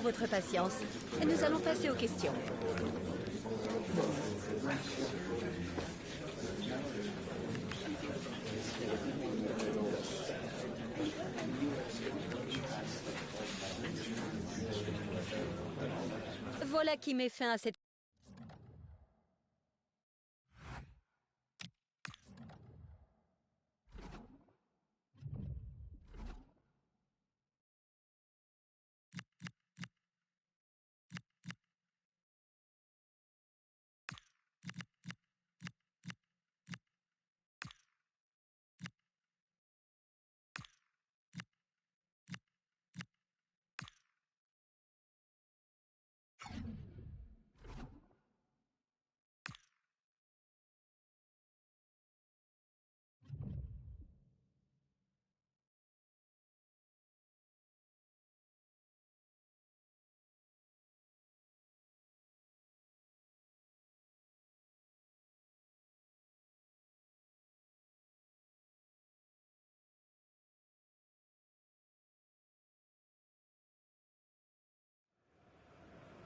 votre patience. Nous allons passer aux questions. Voilà qui met fin à cette...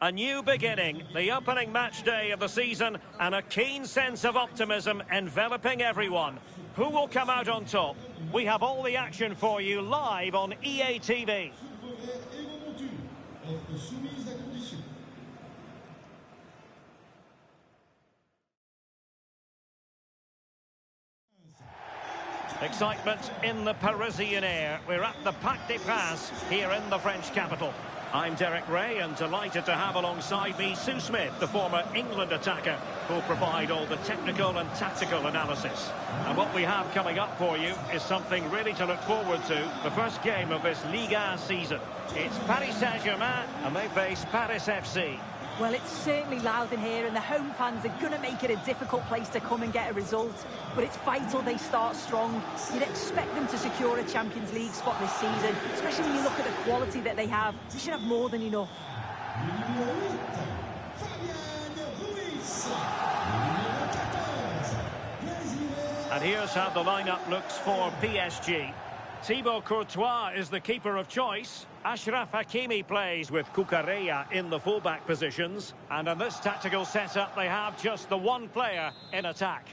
A new beginning, the opening match day of the season, and a keen sense of optimism enveloping everyone. Who will come out on top? We have all the action for you live on EA TV. Excitement in the Parisian air. We're at the Parc des Princes here in the French capital. I'm Derek Ray and delighted to have alongside me Sue Smith, the former England attacker, who'll provide all the technical and tactical analysis. And what we have coming up for you is something really to look forward to, the first game of this Ligue 1 season. It's Paris Saint-Germain and they face Paris FC. Well, it's certainly loud in here and the home fans are going to make it a difficult place to come and get a result. But it's vital they start strong. You'd expect them to secure a Champions League spot this season, especially when you look at the quality that they have. They should have more than enough. And here's how the lineup looks for PSG. Thibaut Courtois is the keeper of choice. Achraf Hakimi plays with Cucurella in the fullback positions. And in this tactical setup, they have just the one player in attack.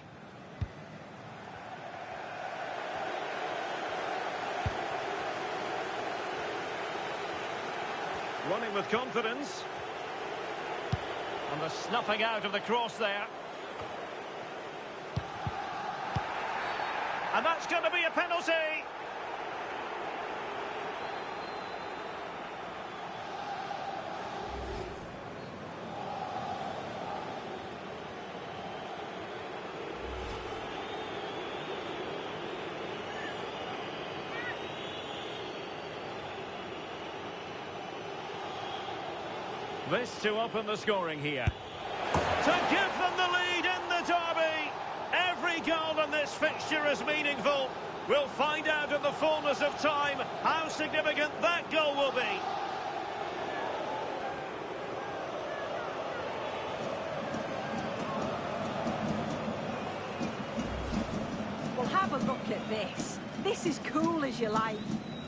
Running with confidence. And the snuffing out of the cross there. And that's going to be a penalty. This to open the scoring here. To give them the lead in the derby. Every goal in this fixture is meaningful. We'll find out in the fullness of time how significant that goal will be. Well, have a look at this. This is cool as you like.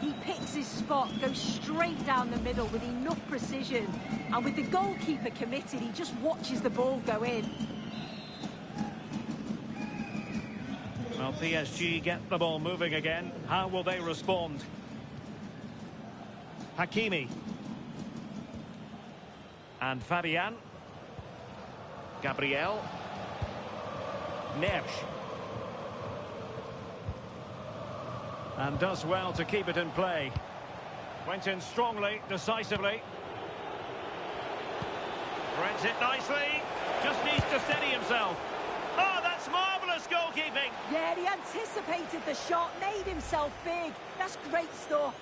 He picks his spot, goes straight down the middle with enough precision. And with the goalkeeper committed, he just watches the ball go in. Well, PSG get the ball moving again. How will they respond? Hakimi. And Fabian. Gabriel. Neves. And does well to keep it in play. Went in strongly, decisively. Threads it nicely. Just needs to steady himself. Oh, that's marvellous goalkeeping. Yeah, he anticipated the shot, made himself big. That's great stuff.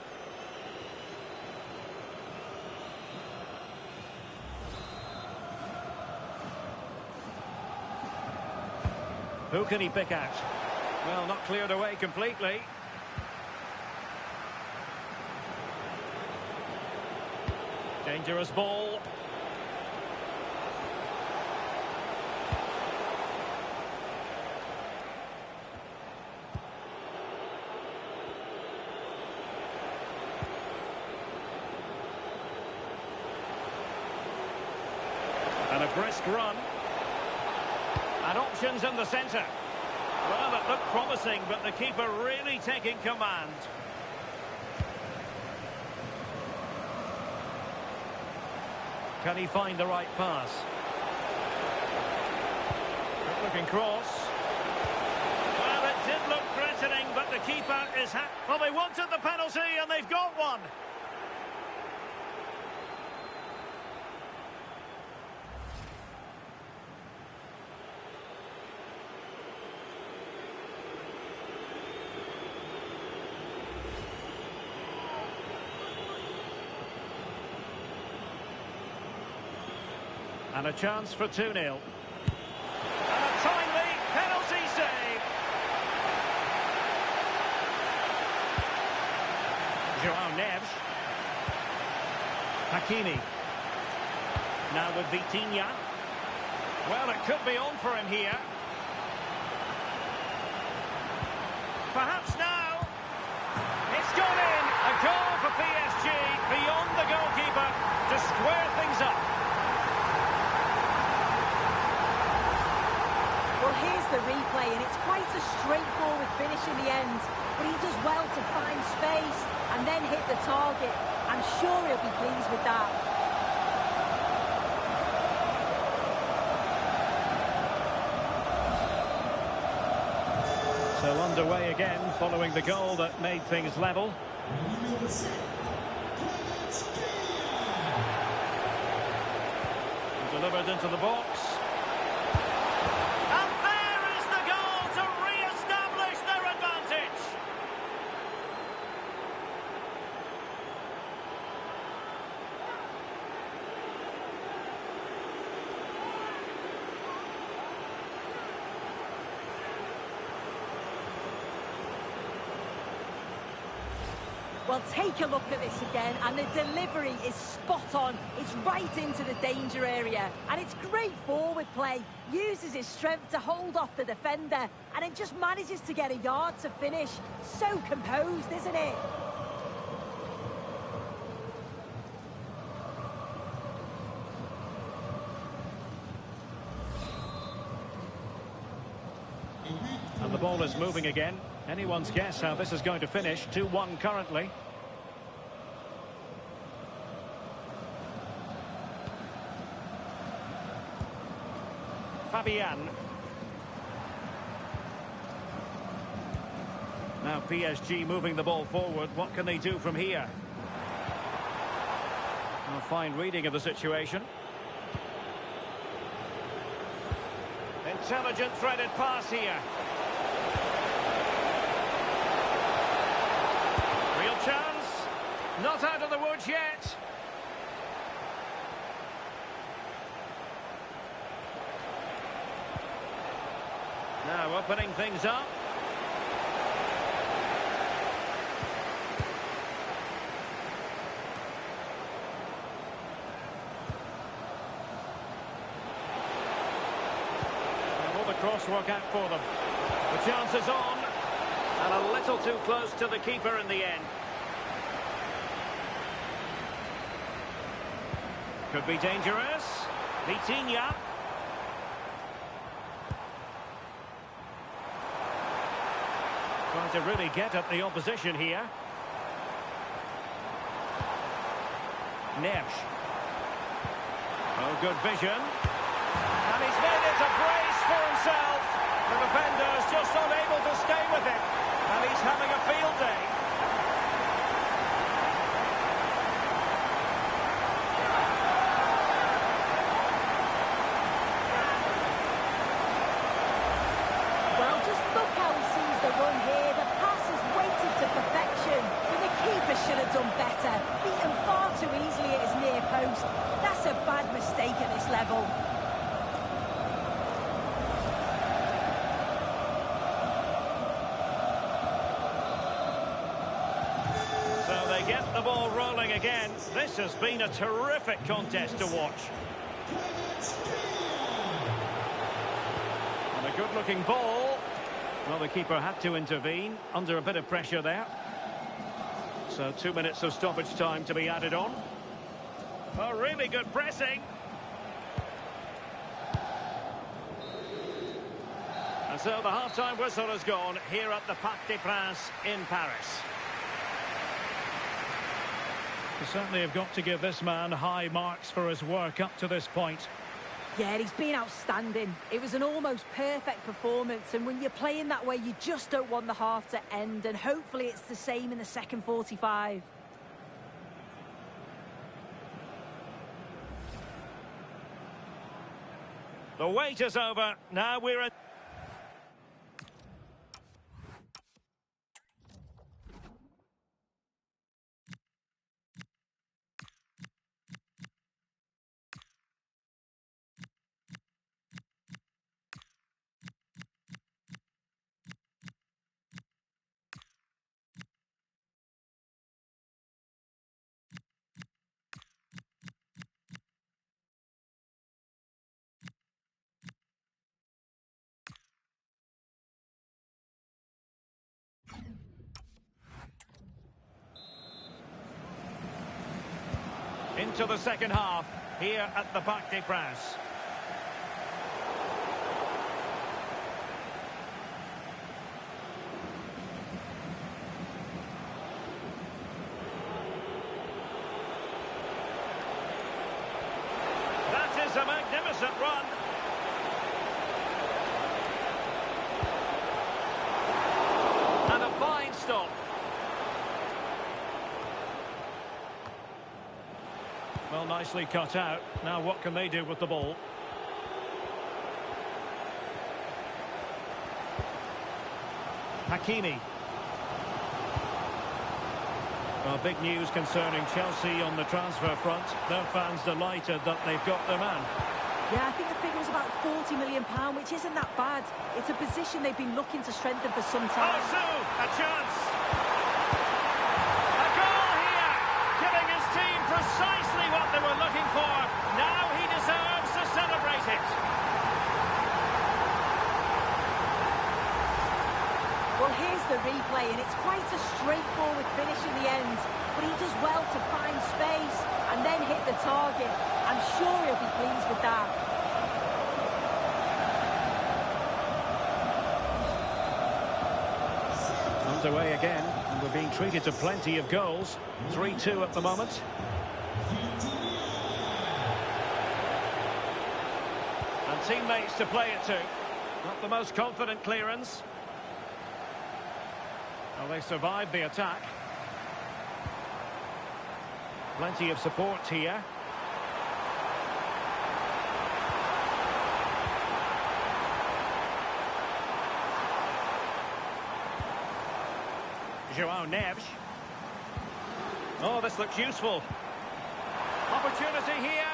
Who can he pick out? Well, not cleared away completely. Dangerous ball. A brisk run. And options in the centre. Well, it looked promising, but the keeper really taking command. Can he find the right pass? Good looking cross. Well, it did look threatening, but the keeper is... Well, they wanted the penalty, and they've got one. And a chance for 2-0. And a timely penalty save. João Neves. Hakimi. Now with Vitinha. Well, it could be on for him here. Perhaps now. It's gone in. A goal for PSG beyond the goalkeeper to square things up. Well, here's the replay, and it's quite a straightforward finish in the end. But he does well to find space and then hit the target. I'm sure he'll be pleased with that. So underway again, following the goal that made things level. Delivered into the box. Well, take a look at this again, and the delivery is spot on. It's right into the danger area, and it's great forward play. Uses his strength to hold off the defender, and it just manages to get a yard to finish. So composed, isn't it? And the ball is moving again. Anyone's guess how this is going to finish. 2-1 currently. Fabian. Now PSG moving the ball forward. What can they do from here? A fine reading of the situation. Intelligent threaded pass here. Real chance. Not out of the woods yet. Now opening things up. And will the cross work out for them? The chance is on. And a little too close to the keeper in the end. Could be dangerous. Vitinha. Trying to really get at the opposition here. Neves. Oh, good vision. And he's made it a brace for himself. The defender is just unable to stay with it. And he's having a field day. Well, just look how he sees the run here. The pass is weighted to perfection. But the keeper should have done better. Beaten far too easily at his near post. That's a bad mistake at this level. Get the ball rolling again. This has been a terrific contest to watch. And a good-looking ball. Well, the keeper had to intervene under a bit of pressure there. So 2 minutes of stoppage time to be added on. Oh, really good pressing. And so the half-time whistle has gone here at the Parc des Princes in Paris. You certainly have got to give this man high marks for his work up to this point. Yeah, he's been outstanding. It was an almost perfect performance, and when you're playing that way, you just don't want the half to end, and hopefully it's the same in the second 45. The wait is over. Now we're at... into the second half here at the Parc des Princes. That is a magnificent run. And a fine stop. Well, nicely cut out. Now what can they do with the ball? Hakimi. Well, big news concerning Chelsea on the transfer front. Their fans delighted that they've got their man. Yeah, I think the figure was about £40 million, which isn't that bad. It's a position they've been looking to strengthen for some time. Oh, so, a chance. A goal here, giving his team precisely what they were looking for. Now he deserves to celebrate it. Well, here's the replay, and it's quite a straightforward finish in the end. But he does well to find space and then hit the target. I'm sure he'll be pleased with that. Underway again, and we're being treated to plenty of goals. 3-2 at the moment. And teammates to play it to. Not the most confident clearance. Well, they survived the attack. Plenty of support here. João Neves. Oh, this looks useful. Opportunity here.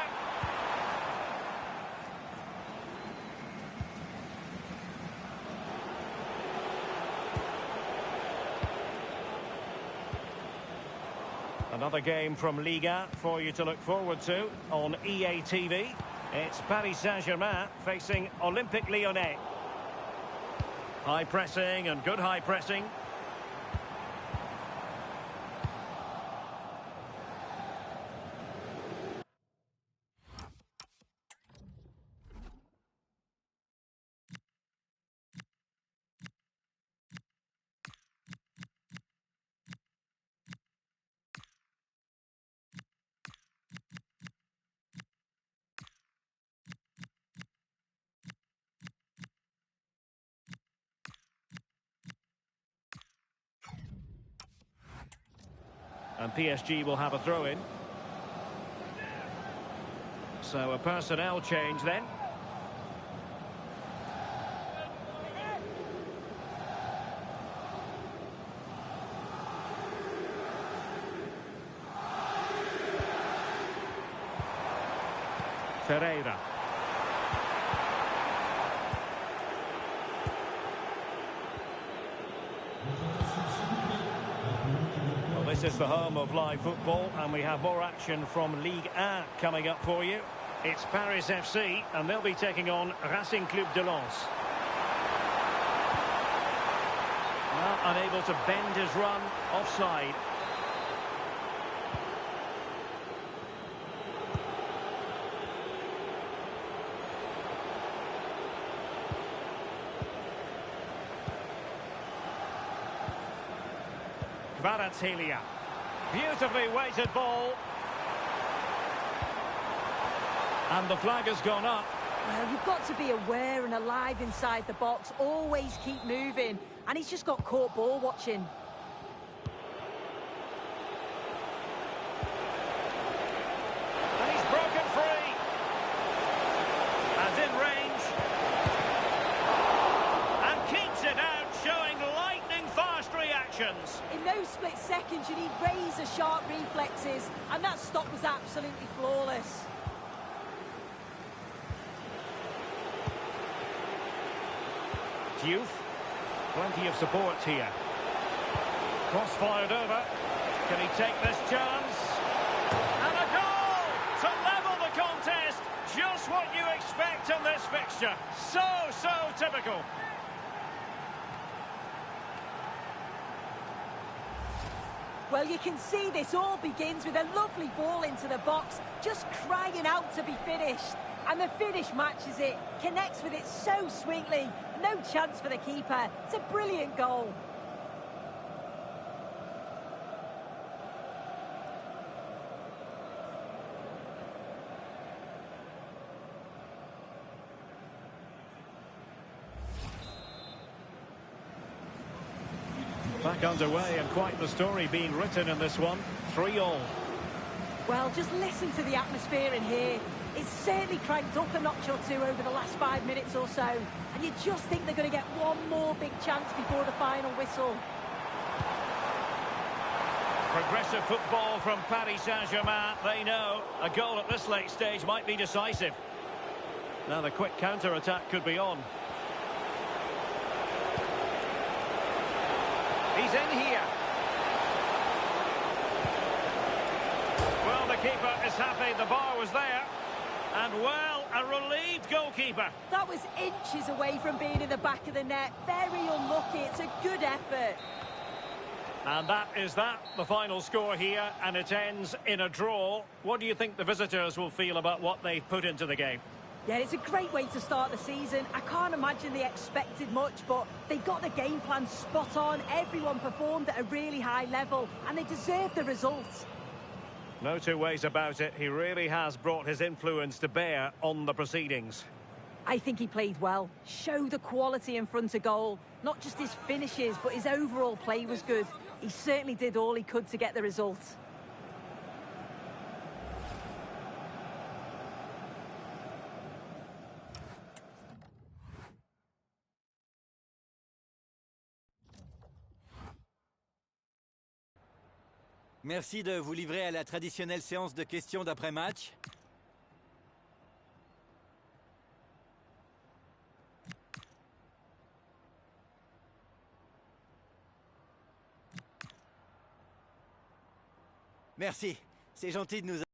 Another game from Liga for you to look forward to on EA TV. It's Paris Saint-Germain facing Olympique Lyonnais. High pressing and good high pressing. And PSG will have a throw-in. So a personnel change then. Ferreira. This is the home of live football, and we have more action from Ligue 1 coming up for you. It's Paris FC, and they'll be taking on Racing Club de Lens. Well, unable to bend his run, offside. Kvaratskhelia. Beautifully weighted ball. And the flag has gone up. Well, you've got to be aware and alive inside the box. Always keep moving. And he's just got caught ball watching. And he's broken free. And in range. And keeps it out, showing lightning-fast reactions. In those split seconds, you need razor-sharp reflexes. And that stop was absolutely flawless. Youth. Plenty of support here. Cross fired over. Can he take this chance? And a goal to level the contest. Just what you expect in this fixture. So typical. Well, you can see this all begins with a lovely ball into the box, just crying out to be finished. And the finish matches it, connects with it so sweetly. No chance for the keeper. It's a brilliant goal. Back underway, and quite the story being written in this one. 3-3. Well, just listen to the atmosphere in here. It's certainly cranked up a notch or two over the last 5 minutes or so. And you just think they're going to get one more big chance before the final whistle. Progressive football from Paris Saint-Germain. They know a goal at this late stage might be decisive. Now the quick counter-attack could be on. He's in here. Well, the keeper is happy the bar was there. And, well, a relieved goalkeeper. That was inches away from being in the back of the net. Very unlucky. It's a good effort. And that is the final score here, and it ends in a draw. What do you think the visitors will feel about what they've put into the game? Yeah, it's a great way to start the season. I can't imagine they expected much, but they got the game plan spot on. Everyone performed at a really high level, and they deserved the results. No two ways about it. He really has brought his influence to bear on the proceedings. I think he played well. Showed the quality in front of goal. Not just his finishes, but his overall play was good. He certainly did all he could to get the results. Merci de vous livrer à la traditionnelle séance de questions d'après-match. Merci, c'est gentil de nous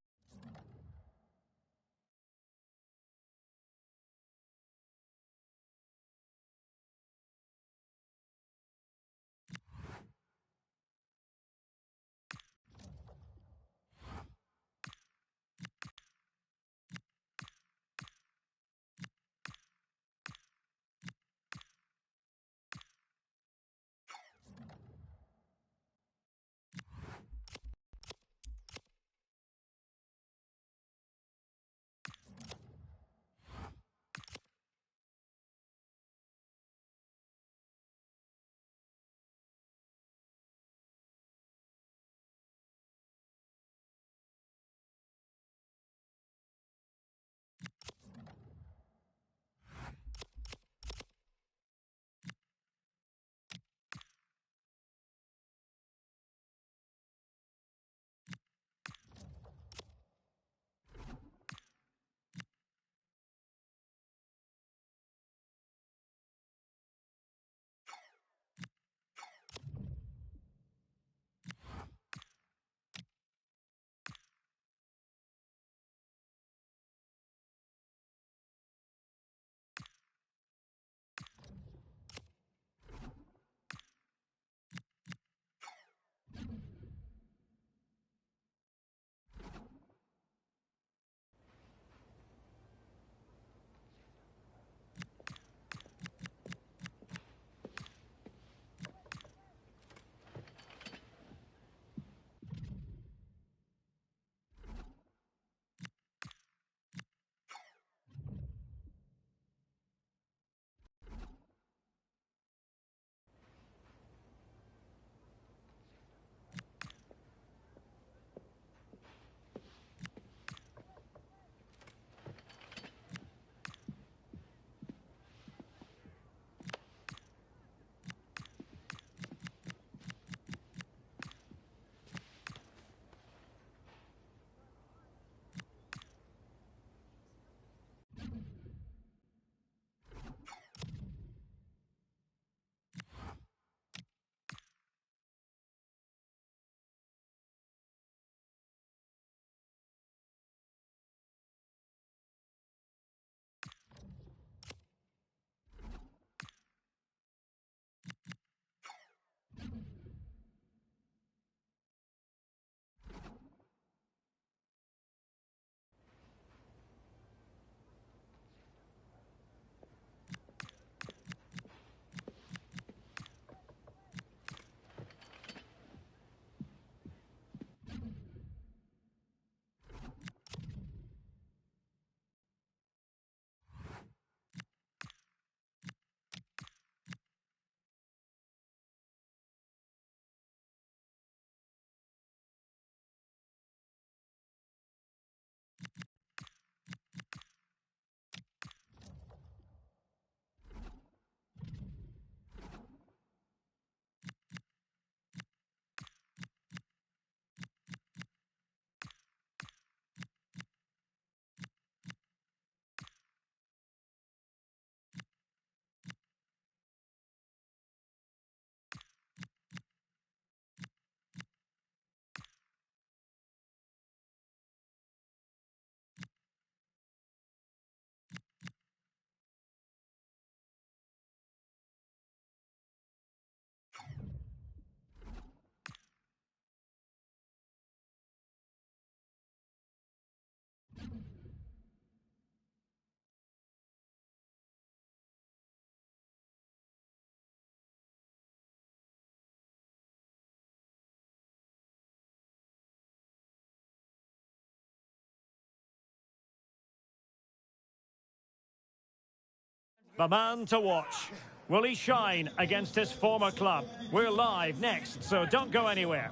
The man to watch. Will he shine against his former club? We're live next, so don't go anywhere.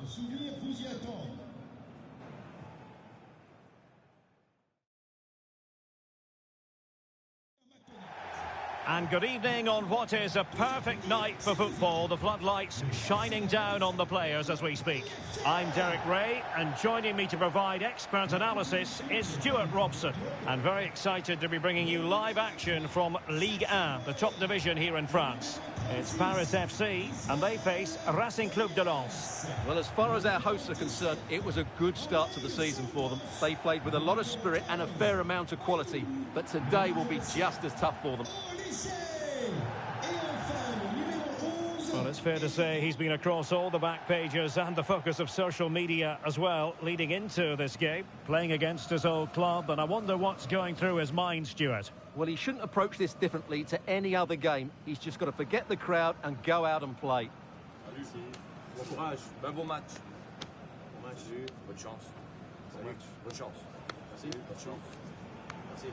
And good evening on what is a perfect night for football. The floodlights shining down on the players as we speak. I'm Derek Ray, and joining me to provide expert analysis is Stuart Robson. And very excited to be bringing you live action from Ligue 1, the top division here in France. It's Paris FC, and they face Racing Club de Lens. Well, as far as our hosts are concerned, it was a good start to the season for them. They played with a lot of spirit and a fair amount of quality, but today will be just as tough for them. Well, it's fair to say he's been across all the back pages and the focus of social media as well, leading into this game, playing against his old club, and I wonder what's going through his mind, Stuart. Well, he shouldn't approach this differently to any other game. He's just got to forget the crowd and go out and play. Bon courage, bon match. Bon match, bonne chance. Bon match, bonne chance. Merci, bonne chance. Merci,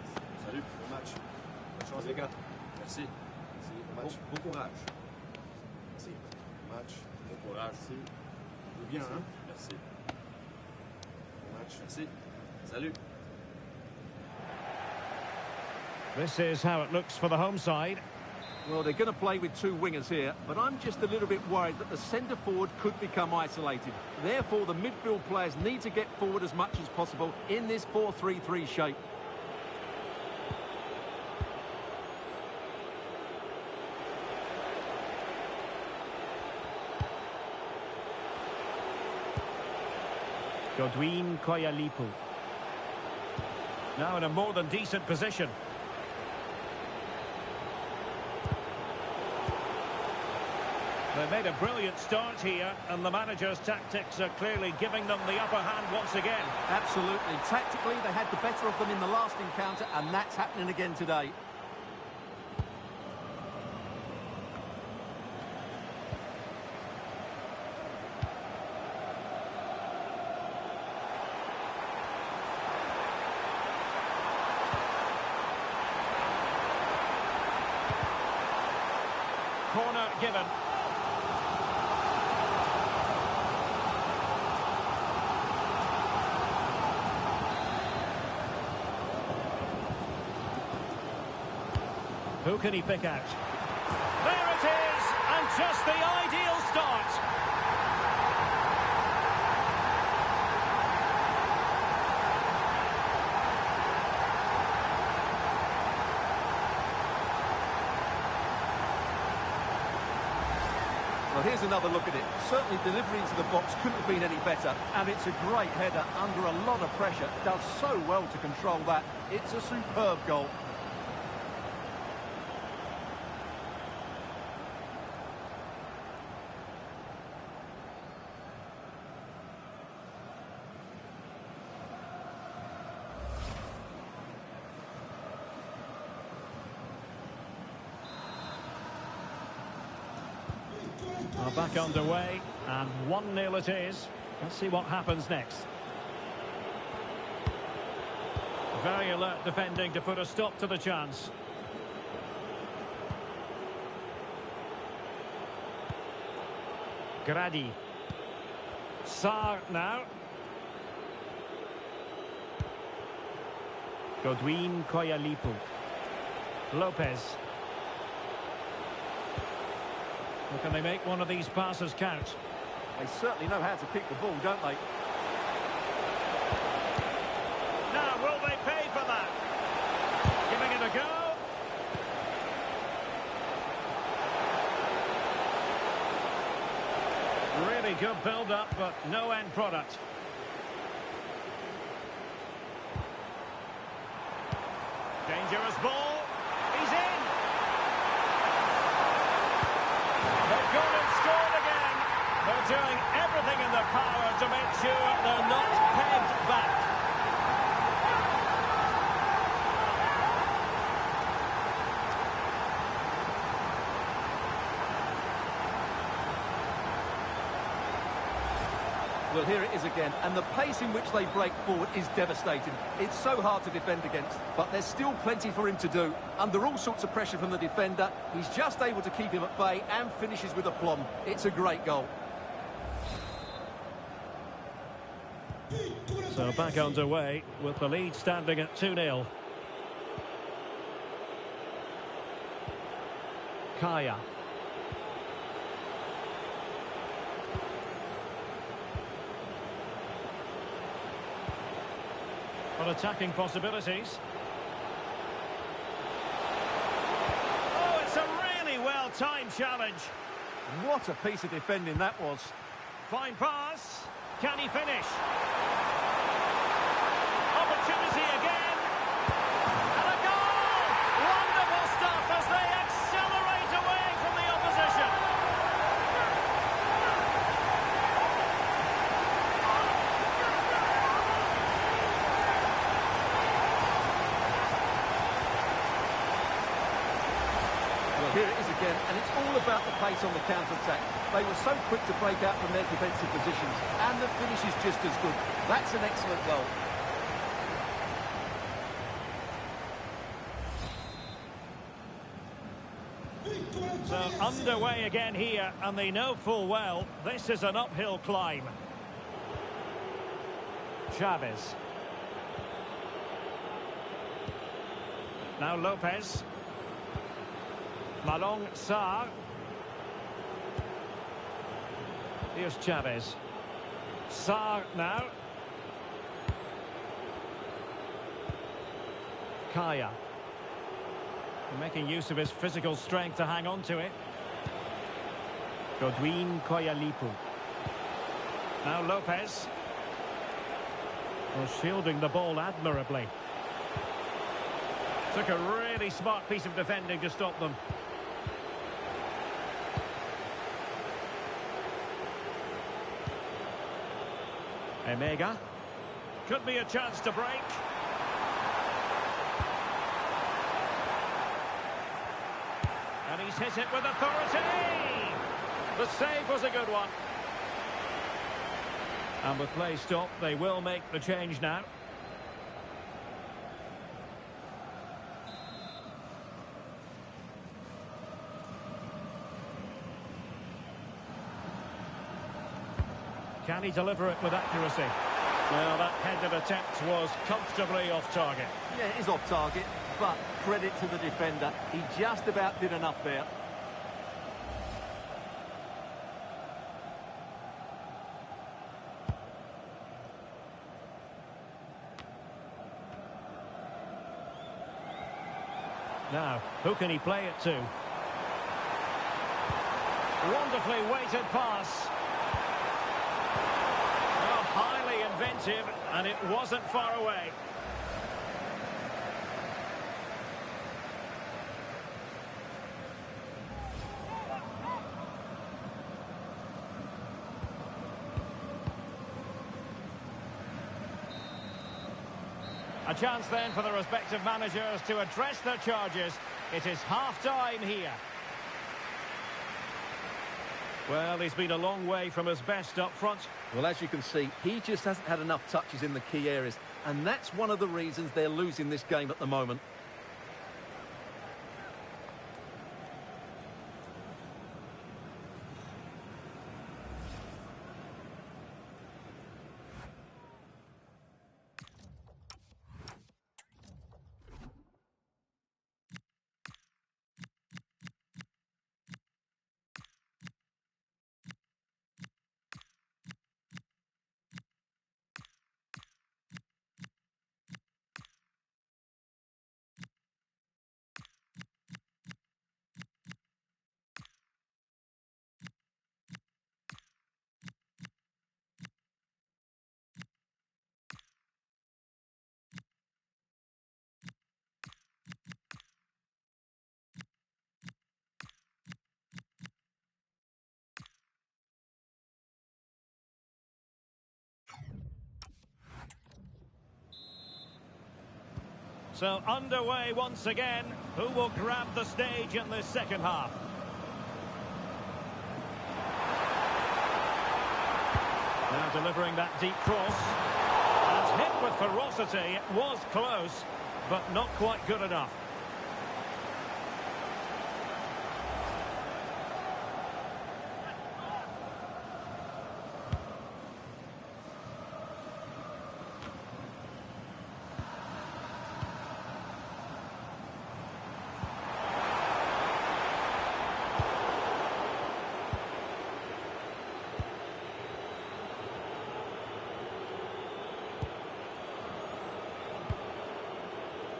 salut, bon match. Bonne chance les gars. Merci. Merci, bon match. Bon courage. Merci. Bon match, bon courage. Merci. Bien, hein? Merci. Bon match. Merci. Salut. This is how it looks for the home side. Well, they're going to play with two wingers here, but I'm just a little bit worried that the centre-forward could become isolated. Therefore, the midfield players need to get forward as much as possible in this 4-3-3 shape. Godwin Koyalipu. Now in a more than decent position. They made a brilliant start here, and the manager's tactics are clearly giving them the upper hand once again. Absolutely. Tactically, they had the better of them in the last encounter, and that's happening again today. Corner given. Who can he pick out? There it is, and just the ideal start. Well, here's another look at it. Certainly delivery into the box couldn't have been any better, and it's a great header under a lot of pressure. Does so well to control that. It's a superb goal. Well, back underway, and 1-0 it is. Let's see what happens next. Very alert defending to put a stop to the chance. Grady. Sarr now. Godwin Koyalipu. Lopez. Well, can they make one of these passes count? They certainly know how to kick the ball, don't they? Now, will they pay for that? Giving it a go. Really good build-up, but no end product. Dangerous ball. He's in. They've gone and scored again. They're doing everything in their power to make sure they're not pegged back. Well, here it is again, and the pace in which they break forward is devastating. It's so hard to defend against, but there's still plenty for him to do. Under all sorts of pressure from the defender, he's just able to keep him at bay and finishes with aplomb. It's a great goal. So back underway with the lead standing at 2-0. Kaya. Well, attacking possibilities. Oh, it's a really well-timed challenge. What a piece of defending that was. Fine pass. Can he finish? Opportunity again. And a goal! Wonderful stuff as they accelerate away from the opposition. Well, here it is again, and it's all about the pace on the counter-attack. They were so quick to break out from their defensive positions, and the finish is just as good. That's an excellent goal. So underway again here, and they know full well this is an uphill climb. Chavez. Now Lopez. Malong Sarr. Here's Chavez. Sarr now. Kaya. Making use of his physical strength to hang on to it. Godwin Koyalipu. Now Lopez. Well, shielding the ball admirably. Took a really smart piece of defending to stop them. Emega. Could be a chance to break. And he's hit it with authority. The save was a good one. And with play stopped, they will make the change now. Can he deliver it with accuracy? Well, that headed attempt was comfortably off target. Yeah, it is off target, but credit to the defender. He just about did enough there. Now, who can he play it to? Wonderfully weighted pass. Highly inventive, and it wasn't far away. A chance then for the respective managers to address their charges. It is half-time here. Well, he's been a long way from his best up front. Well, as you can see, he just hasn't had enough touches in the key areas, and that's one of the reasons they're losing this game at the moment. So underway once again. Who will grab the stage in this second half? Now delivering that deep cross. And hit with ferocity. It was close, but not quite good enough.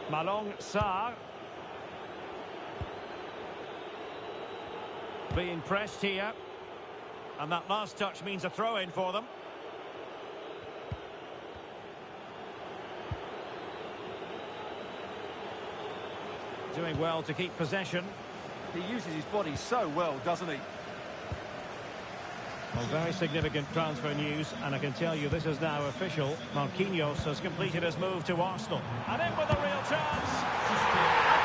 Malong Sarr. Being pressed here. And that last touch means a throw-in for them. Doing well to keep possession. He uses his body so well, doesn't he? Well, very significant transfer news, and I can tell you this is now official. Marquinhos has completed his move to Arsenal. And in with a real chance. A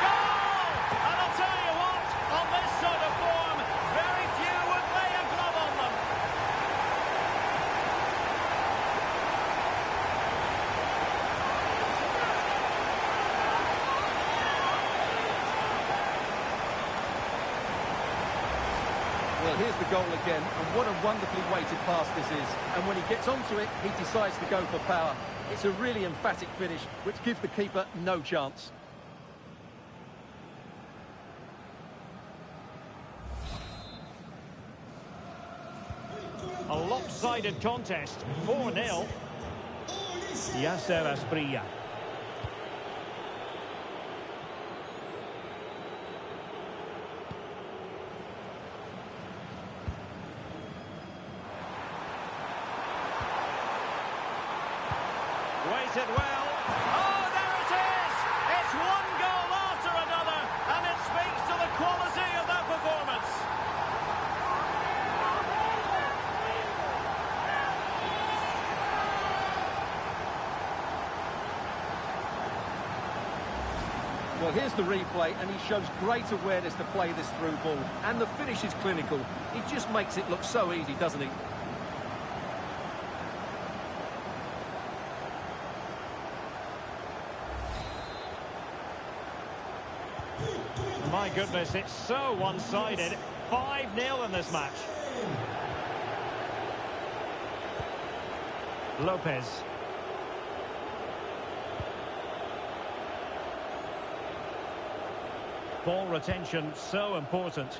goal! And I'll tell you what, on this sort of form, very few would lay a glove on them. Well, here's the goal again, and what a wonderfully weighted pass this is. And when he gets onto it, he decides to go for power. It's a really emphatic finish, which gives the keeper no chance. A lopsided contest, 4-0. Yasser Asprilla. Waited well. Oh, there it is! It's one goal after another, and it speaks to the quality of that performance. Well, here's the replay, and he shows great awareness to play this through ball. And the finish is clinical. He just makes it look so easy, doesn't he? My goodness, it's so one-sided. 5-0 in this match. Lopez. Ball retention, so important.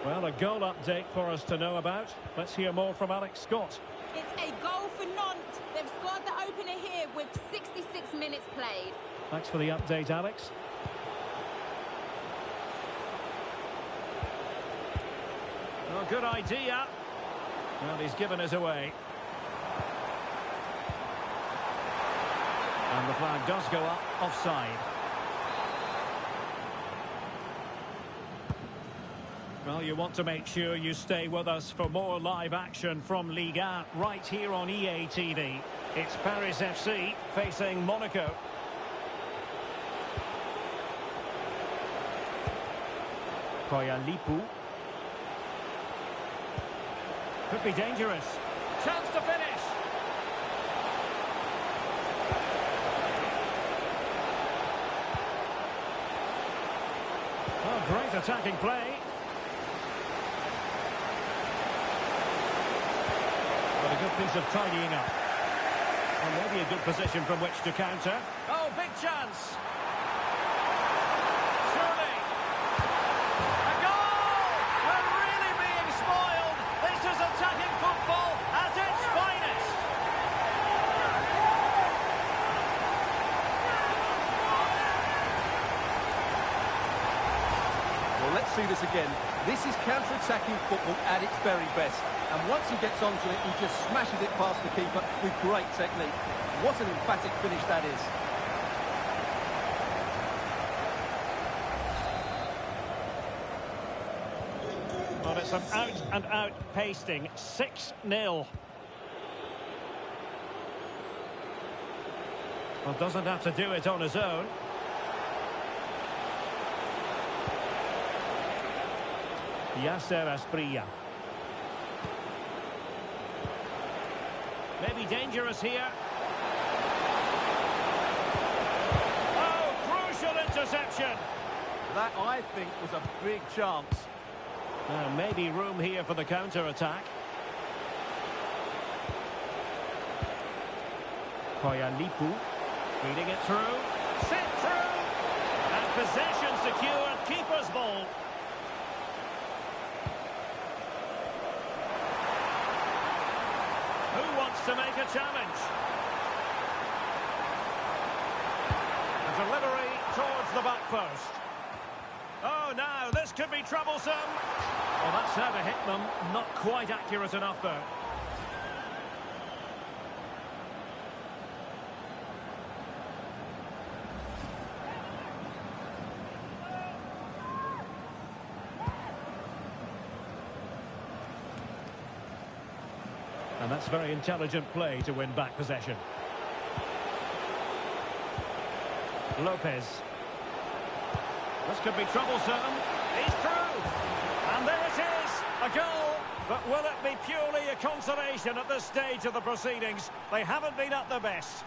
Well, a goal update for us to know about. Let's hear more from Alex Scott. It's a goal for Nantes. They've scored the opener here with 66 minutes played. Thanks for the update, Alex. Oh, good idea. Well, he's given us away. And the flag does go up, offside. Well, you want to make sure you stay with us for more live action from Ligue 1 right here on EA TV. It's Paris FC facing Monaco. Koyalipu. Could be dangerous. Chance to finish. Oh, great attacking play. But a good piece of tidying up. And maybe a good position from which to counter. Oh, big chance. Surely. A goal! We're really being spoiled. This is attacking football at its finest. Well, let's see this again. This is counter-attacking football at its very best. And once he gets onto it, he just smashes it past the keeper with great technique. What an emphatic finish that is. Well, it's an out-and-out pasting. 6-0. Well, doesn't have to do it on his own. Yasser Asprilla. Maybe dangerous here. Oh, crucial interception. That, I think, was a big chance. Maybe room here for the counter-attack. Koyalipu feeding it through. Set through. And possession secured. Keeper's ball. Who wants to make a challenge? A delivery towards the back post. Oh, now this could be troublesome. Well, that's how to hit them. Not quite accurate enough, though. And that's very intelligent play to win back possession. Lopez. This could be troublesome. He's through. And there it is. A goal. But will it be purely a consolation at this stage of the proceedings? They haven't been at their best.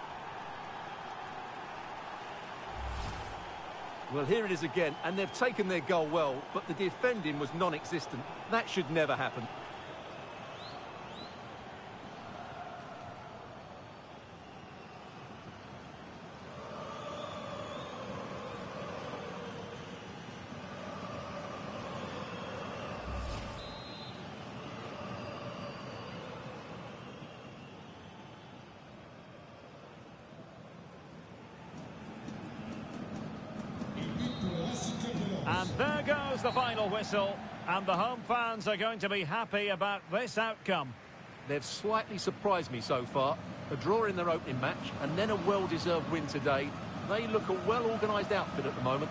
Well, here it is again, and they've taken their goal well, but the defending was non-existent. That should never happen. And there goes the final whistle, and the home fans are going to be happy about this outcome. They've slightly surprised me so far. A draw in their opening match, and then a well-deserved win today. They look a well-organised outfit at the moment.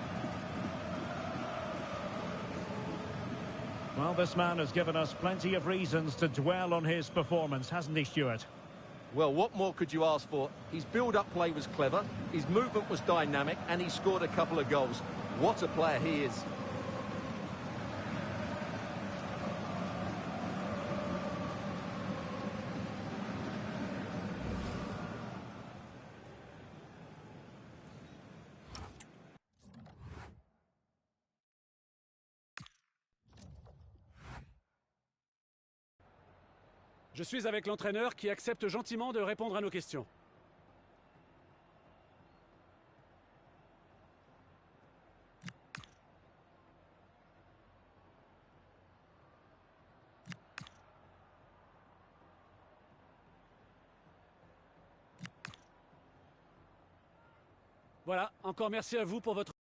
Well, this man has given us plenty of reasons to dwell on his performance, hasn't he, Stuart? Well, what more could you ask for? His build-up play was clever, his movement was dynamic, and he scored a couple of goals. What a player he is. Je suis avec l'entraîneur qui accepte gentiment de répondre à nos questions. Voilà, encore merci à vous pour votre...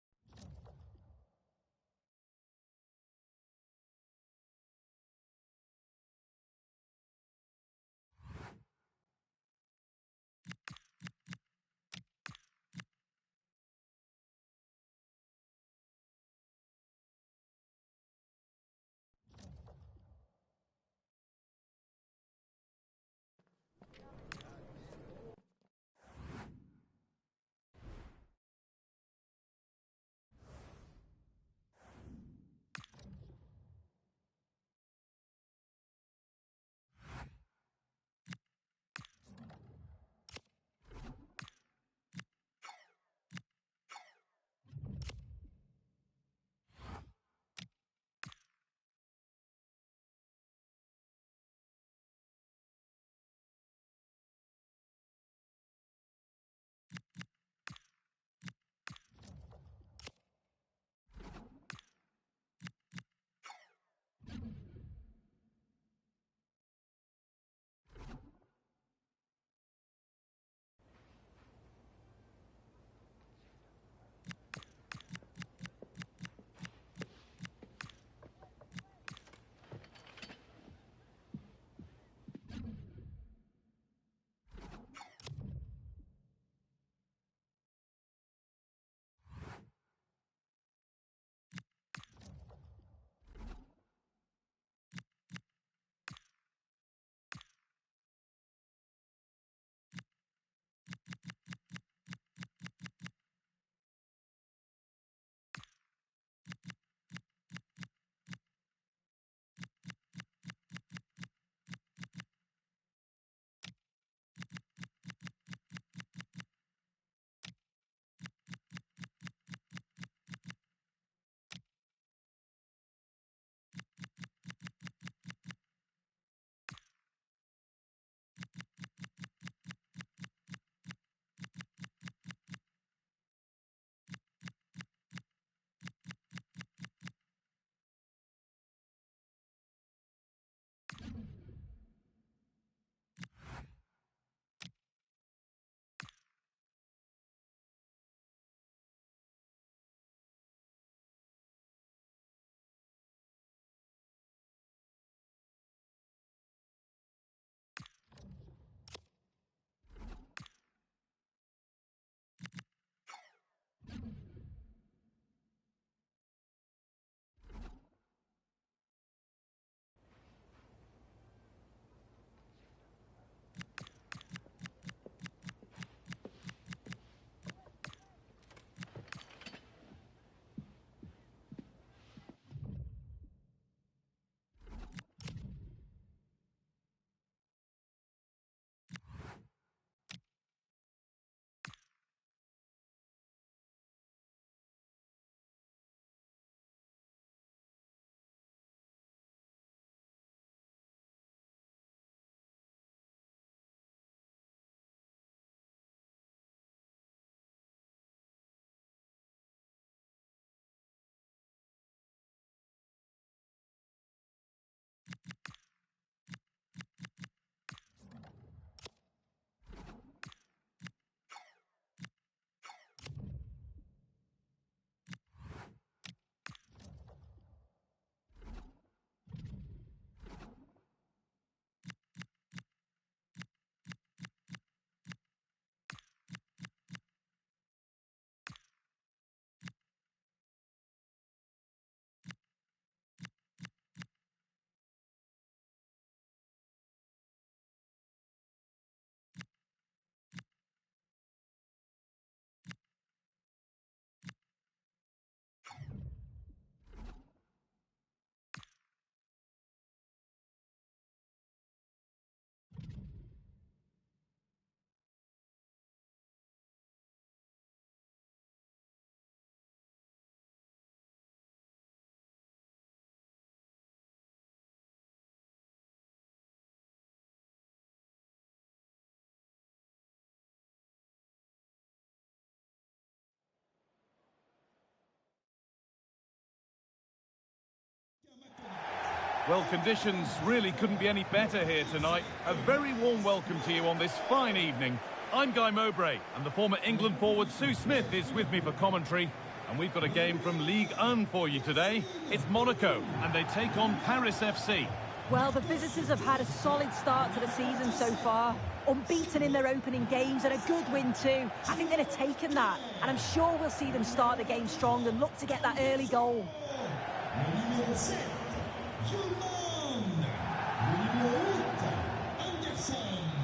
Well, conditions really couldn't be any better here tonight. A very warm welcome to you on this fine evening. I'm Guy Mowbray, and the former England forward Sue Smith is with me for commentary. And we've got a game from Ligue 1 for you today. It's Monaco, and they take on Paris FC. Well, the visitors have had a solid start to the season so far. Unbeaten in their opening games and a good win too. I think they'd have taken that. And I'm sure we'll see them start the game strong and look to get that early goal.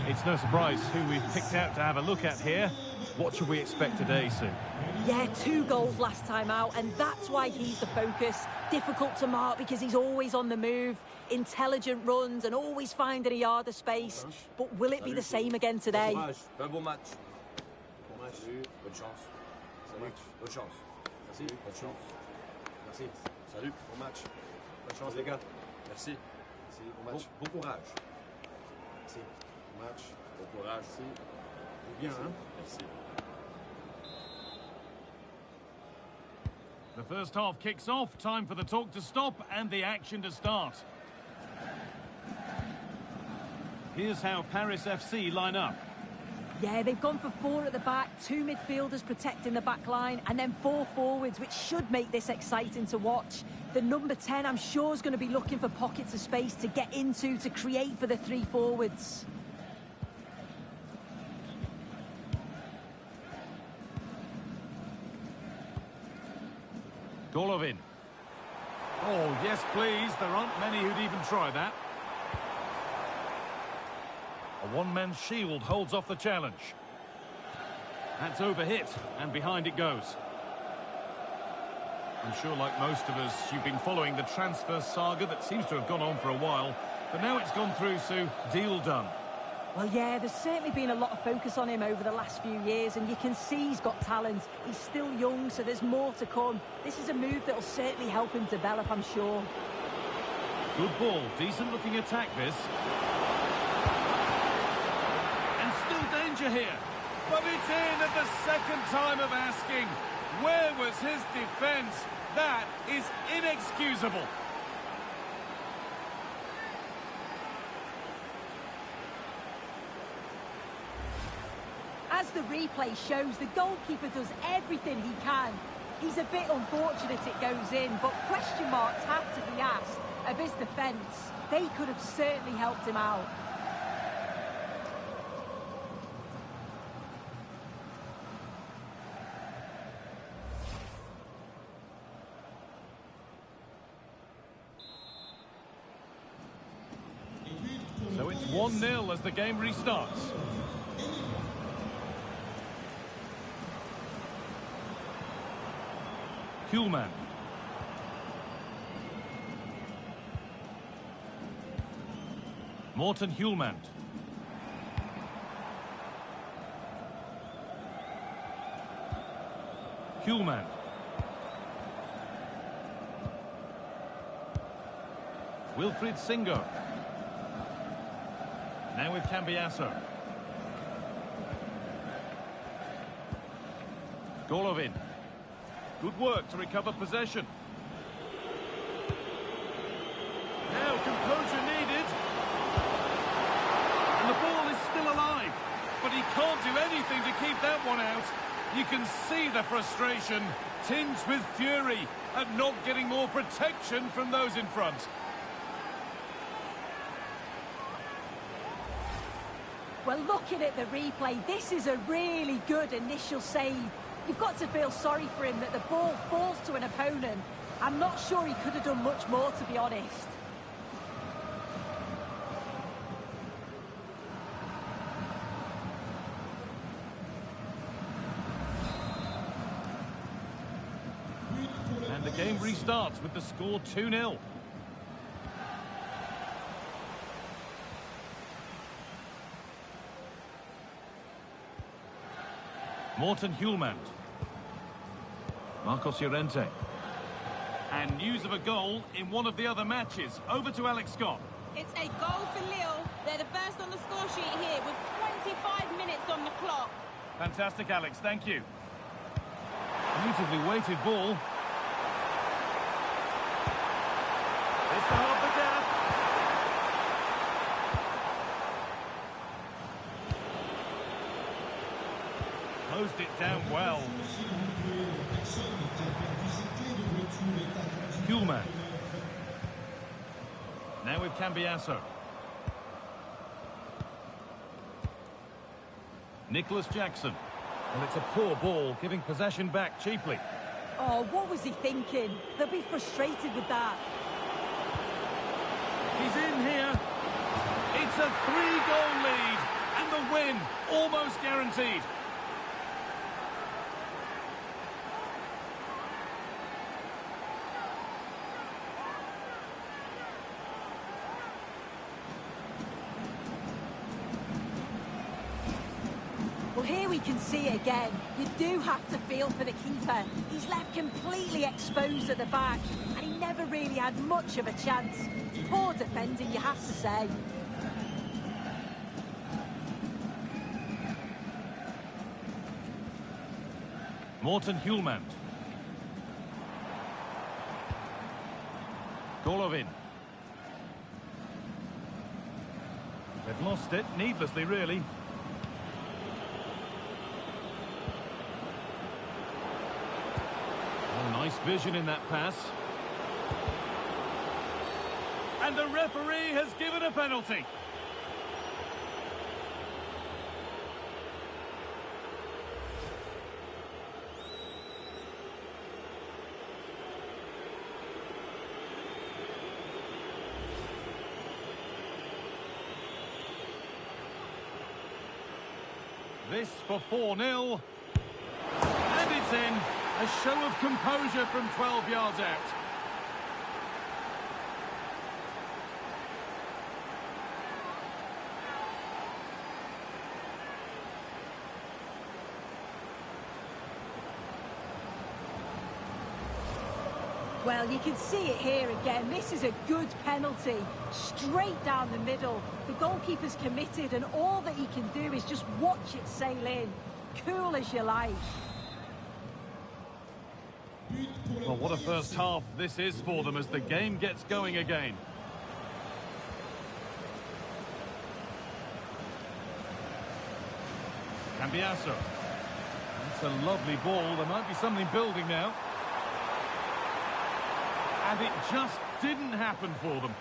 It's no surprise who we've picked out to have a look at here. What should we expect today, Sue? Yeah, 2 goals last time out, and that's why he's the focus. Difficult to mark because he's always on the move. Intelligent runs and always finding a yard of space. But will it be the same again today? Un bon match. Bon match. Bonne chance. Salut. Bonne chance. Merci. Bonne chance. Merci. Salut. Bon match. Bonne chance, les gars. Merci. Merci. Bon match. Bon courage. Merci. Bon match. Bon courage. Merci. Bien, hein? Merci. The first half kicks off. Time for the talk to stop and the action to start. Here's how Paris FC line up. Yeah, they've gone for 4 at the back, 2 midfielders protecting the back line, and then 4 forwards, which should make this exciting to watch. The number 10, I'm sure, is going to be looking for pockets of space to get into, to create for the 3 forwards. Golovin. Oh, yes, please. There aren't many who'd even try that. A one-man shield holds off the challenge. That's overhit, and behind it goes. I'm sure, like most of us, you've been following the transfer saga that seems to have gone on for a while. But now it's gone through, Sue. Deal done. Well, yeah, there's certainly been a lot of focus on him over the last few years, and you can see he's got talent. He's still young, so there's more to come. This is a move that will certainly help him develop, I'm sure. Good ball. Decent-looking attack, this. And still danger here. But it's in at the second time of asking. Where was his defence? That is inexcusable. As the replay shows, the goalkeeper does everything he can. He's a bit unfortunate it goes in, but question marks have to be asked of his defence. They could have certainly helped him out. So it's 1-0 as the game restarts. Kuhlmann. Morten Kuhlmann. Kuhlmann. Wilfried Singo. Now with Cambiasso. Golovin. Good work to recover possession. Now composure needed. And the ball is still alive. But he can't do anything to keep that one out. You can see the frustration, tinged with fury, at not getting more protection from those in front. Well, looking at the replay, this is a really good initial save. You've got to feel sorry for him that the ball falls to an opponent. I'm not sure he could have done much more, to be honest. And the game restarts with the score 2-0. Morten Kuhlmann. Marcos Llorente. And news of a goal in one of the other matches. Over to Alex Scott. It's a goal for Lille. They're the first on the score sheet here with 25 minutes on the clock. Fantastic, Alex. Thank you. Beautifully weighted ball. It's to half the gap. closed it down well. Kuhlman. Now with Cambiasso. Nicholas Jackson. Well, it's a poor ball, giving possession back cheaply. Oh, what was he thinking? They'll be frustrated with that. He's in here. It's a 3-goal lead, and the win almost guaranteed. Well, here we can see it again. You do have to feel for the keeper. He's left completely exposed at the back, and he never really had much of a chance. Poor defending, you have to say. Morten Hjulmand. Golovin. They've lost it, needlessly, really. Oh, nice vision in that pass. And the referee has given a penalty. This for 4-0. And it's in. A show of composure from 12 yards out. Well, you can see it here again. This is a good penalty. Straight down the middle. The goalkeeper's committed, and all that he can do is just watch it sail in. Cool as you like. Well, what a first half this is for them as the game gets going again. Cambiasso. It's a lovely ball. There might be something building now. And it just didn't happen for them.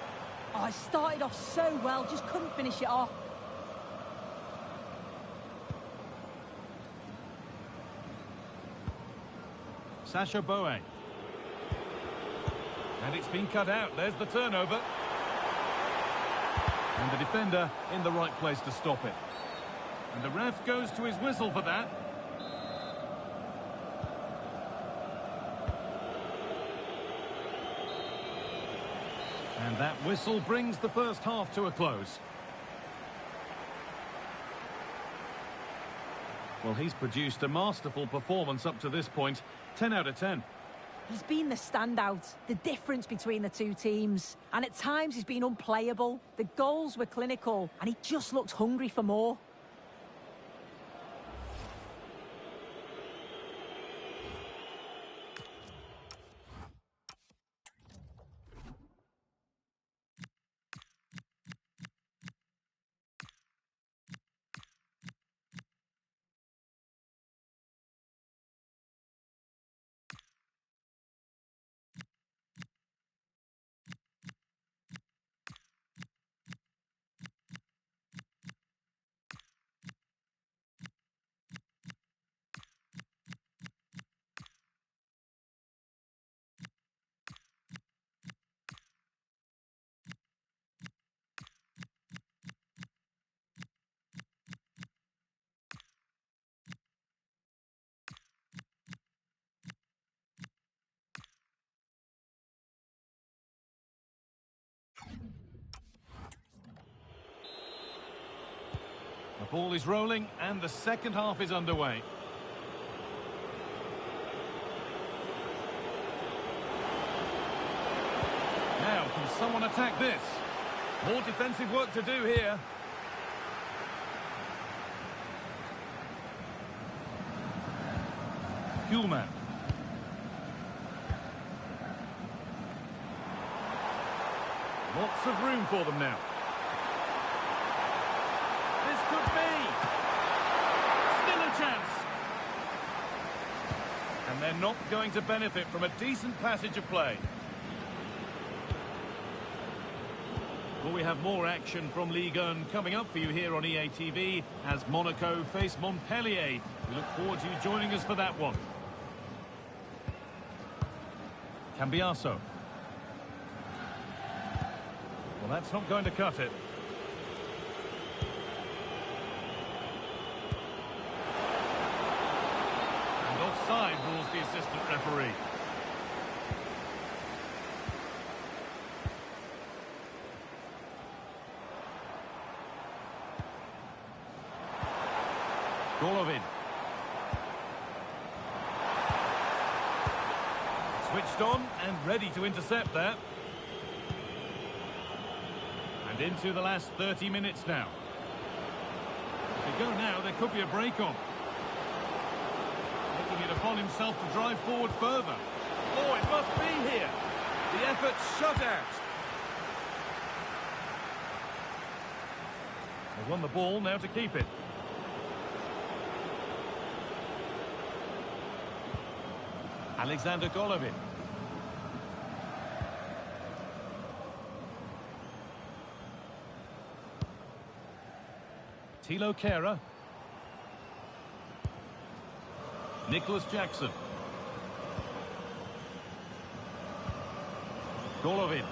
Oh, it started off so well, just couldn't finish it off. Sacha Boey. And it's been cut out. There's the turnover. And the defender in the right place to stop it. And the ref goes to his whistle for that. And that whistle brings the first half to a close. Well, he's produced a masterful performance up to this point. 10 out of 10. He's been the standout, the difference between the two teams. And at times he's been unplayable. The goals were clinical, and he just looked hungry for more. The ball is rolling and the second half is underway. Now, can someone attack this? More defensive work to do here. Kuhlman. Lots of room for them now. This could be. Still a chance. They're not going to benefit from a decent passage of play. Well, we have more action from Ligue 1 coming up for you here on EA TV as Monaco face Montpellier. We look forward to you joining us for that one. Cambiasso. Well, that's not going to cut it. And offside rules the assistant referee. Golovin. Switched on and ready to intercept that. And into the last 30 minutes now. If they go now, there could be a break on. Taking it upon himself to drive forward further. Oh, it must be here. The effort shut out. They won the ball, now to keep it. Alexander Golovin. Thilo Kehrer. Nicholas Jackson. Golovin.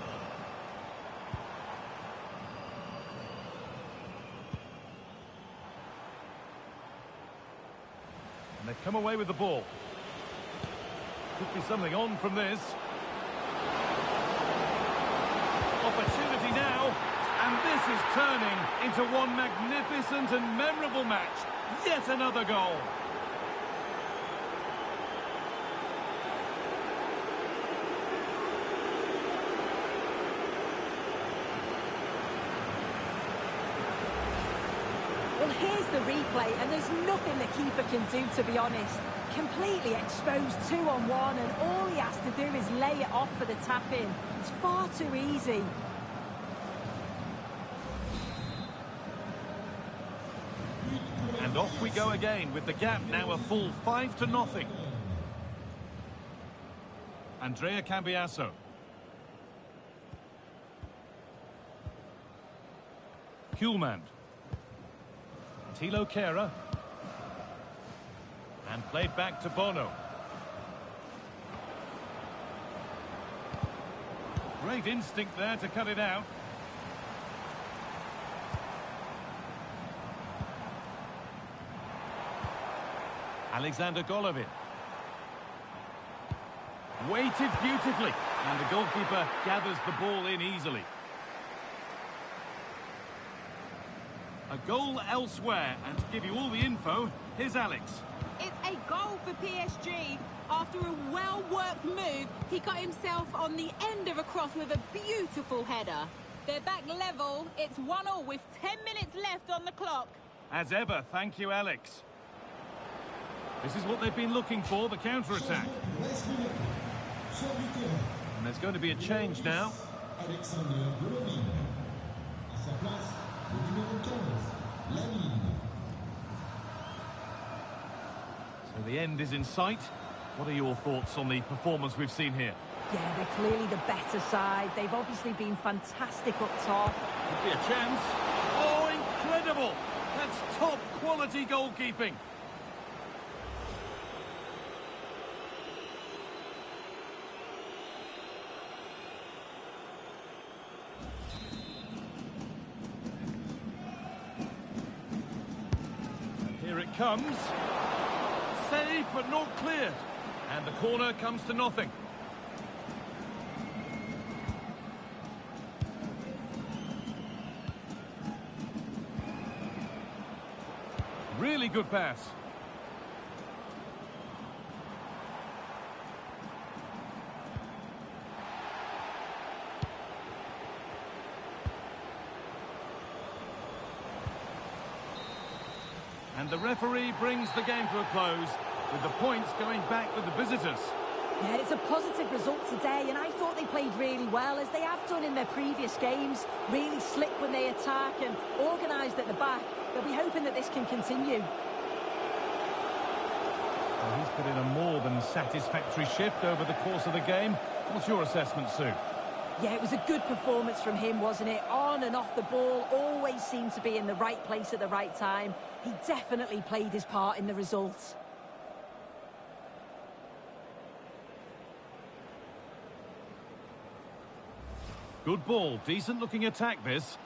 And they've come away with the ball. Could be something on from this. Opportunity now. And this is turning into one magnificent and memorable match. Yet another goal. Well, here's the replay, and there's nothing the keeper can do, to be honest. Completely exposed 2-on-1, and all he has to do is lay it off for the tap-in. It's far too easy. And off we go again, with the gap now a full 5-0. Andrea Cambiasso. Kuhlmann. Thilo Kehrer. And played back to Bono. Great instinct there to cut it out. Alexander Golovin. Weighted beautifully. And the goalkeeper gathers the ball in easily. A goal elsewhere, and to give you all the info, here's Alex. It's a goal for PSG. After a well-worked move, he got himself on the end of a cross with a beautiful header. They're back level. It's 1-1 with 10 minutes left on the clock. As ever, thank you, Alex. This is what they've been looking for, the counter-attack. And there's going to be a change now. So the end is in sight. What are your thoughts on the performance we've seen here? Yeah, they're clearly the better side. They've obviously been fantastic up top. Could be a chance. Oh, incredible! That's top-quality goalkeeping. Here it comes. Saved, but not cleared. And the corner comes to nothing. Really good pass. And the referee brings the game to a close, with the points going back with the visitors. Yeah, it's a positive result today, and I thought they played really well, as they have done in their previous games. Really slick when they attack and organised at the back. They'll be hoping that this can continue. Well, he's put in a more than satisfactory shift over the course of the game. What's your assessment, Sue? Yeah, it was a good performance from him, wasn't it? On and off the ball, always seemed to be in the right place at the right time. He definitely played his part in the results. Good ball, decent looking attack this.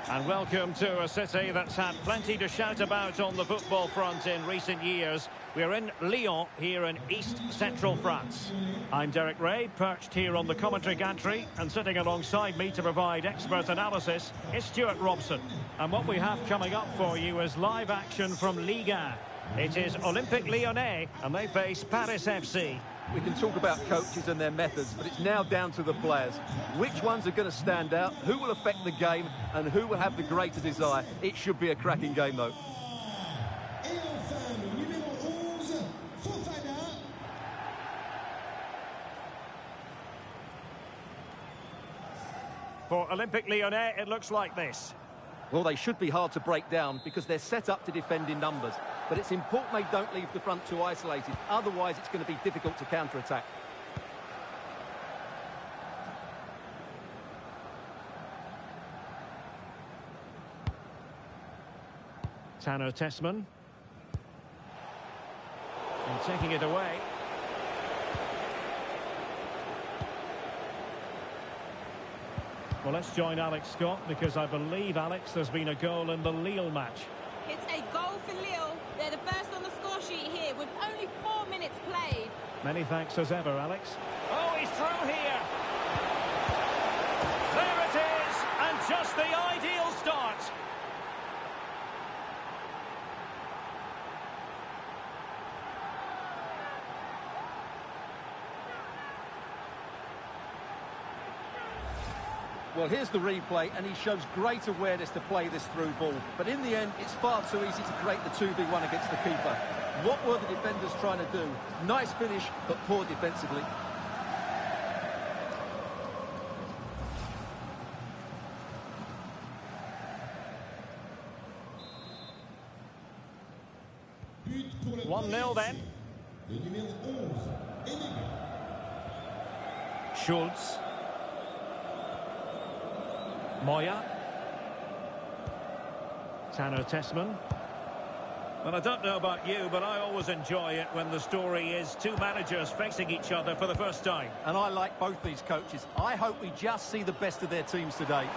And welcome to a city that's had plenty to shout about on the football front in recent years. We're in Lyon, here in east-central France. I'm Derek Ray, perched here on the commentary gantry, and sitting alongside me to provide expert analysis is Stuart Robson. And what we have coming up for you is live action from Ligue 1. It is Olympique Lyonnais, and they face Paris FC. We can talk about coaches and their methods, but it's now down to the players. Which ones are going to stand out, who will affect the game, and who will have the greater desire? It should be a cracking game, though. For Olympique Lyonnais, it looks like this. Well, they should be hard to break down because they're set up to defend in numbers. But it's important they don't leave the front too isolated. Otherwise, it's going to be difficult to counter-attack. Tanner Tessman. And taking it away. Well, let's join Alex Scott because I believe, Alex, there's been a goal in the Lille match. It's a goal for Lille. They're the first on the score sheet here with only 4 minutes played. Many thanks as ever, Alex. Oh, he's through here. There it is, and just the ideal start. Well, here's the replay, and he shows great awareness to play this through ball. But in the end, it's far too easy to create the 2v1 against the keeper. What were the defenders trying to do? Nice finish, but poor defensively. But 1-0 then. Schultz. Moya. Tanner Tessman. Well, I don't know about you, but I always enjoy it when the story is two managers facing each other for the first time. And I like both these coaches. I hope we just see the best of their teams today.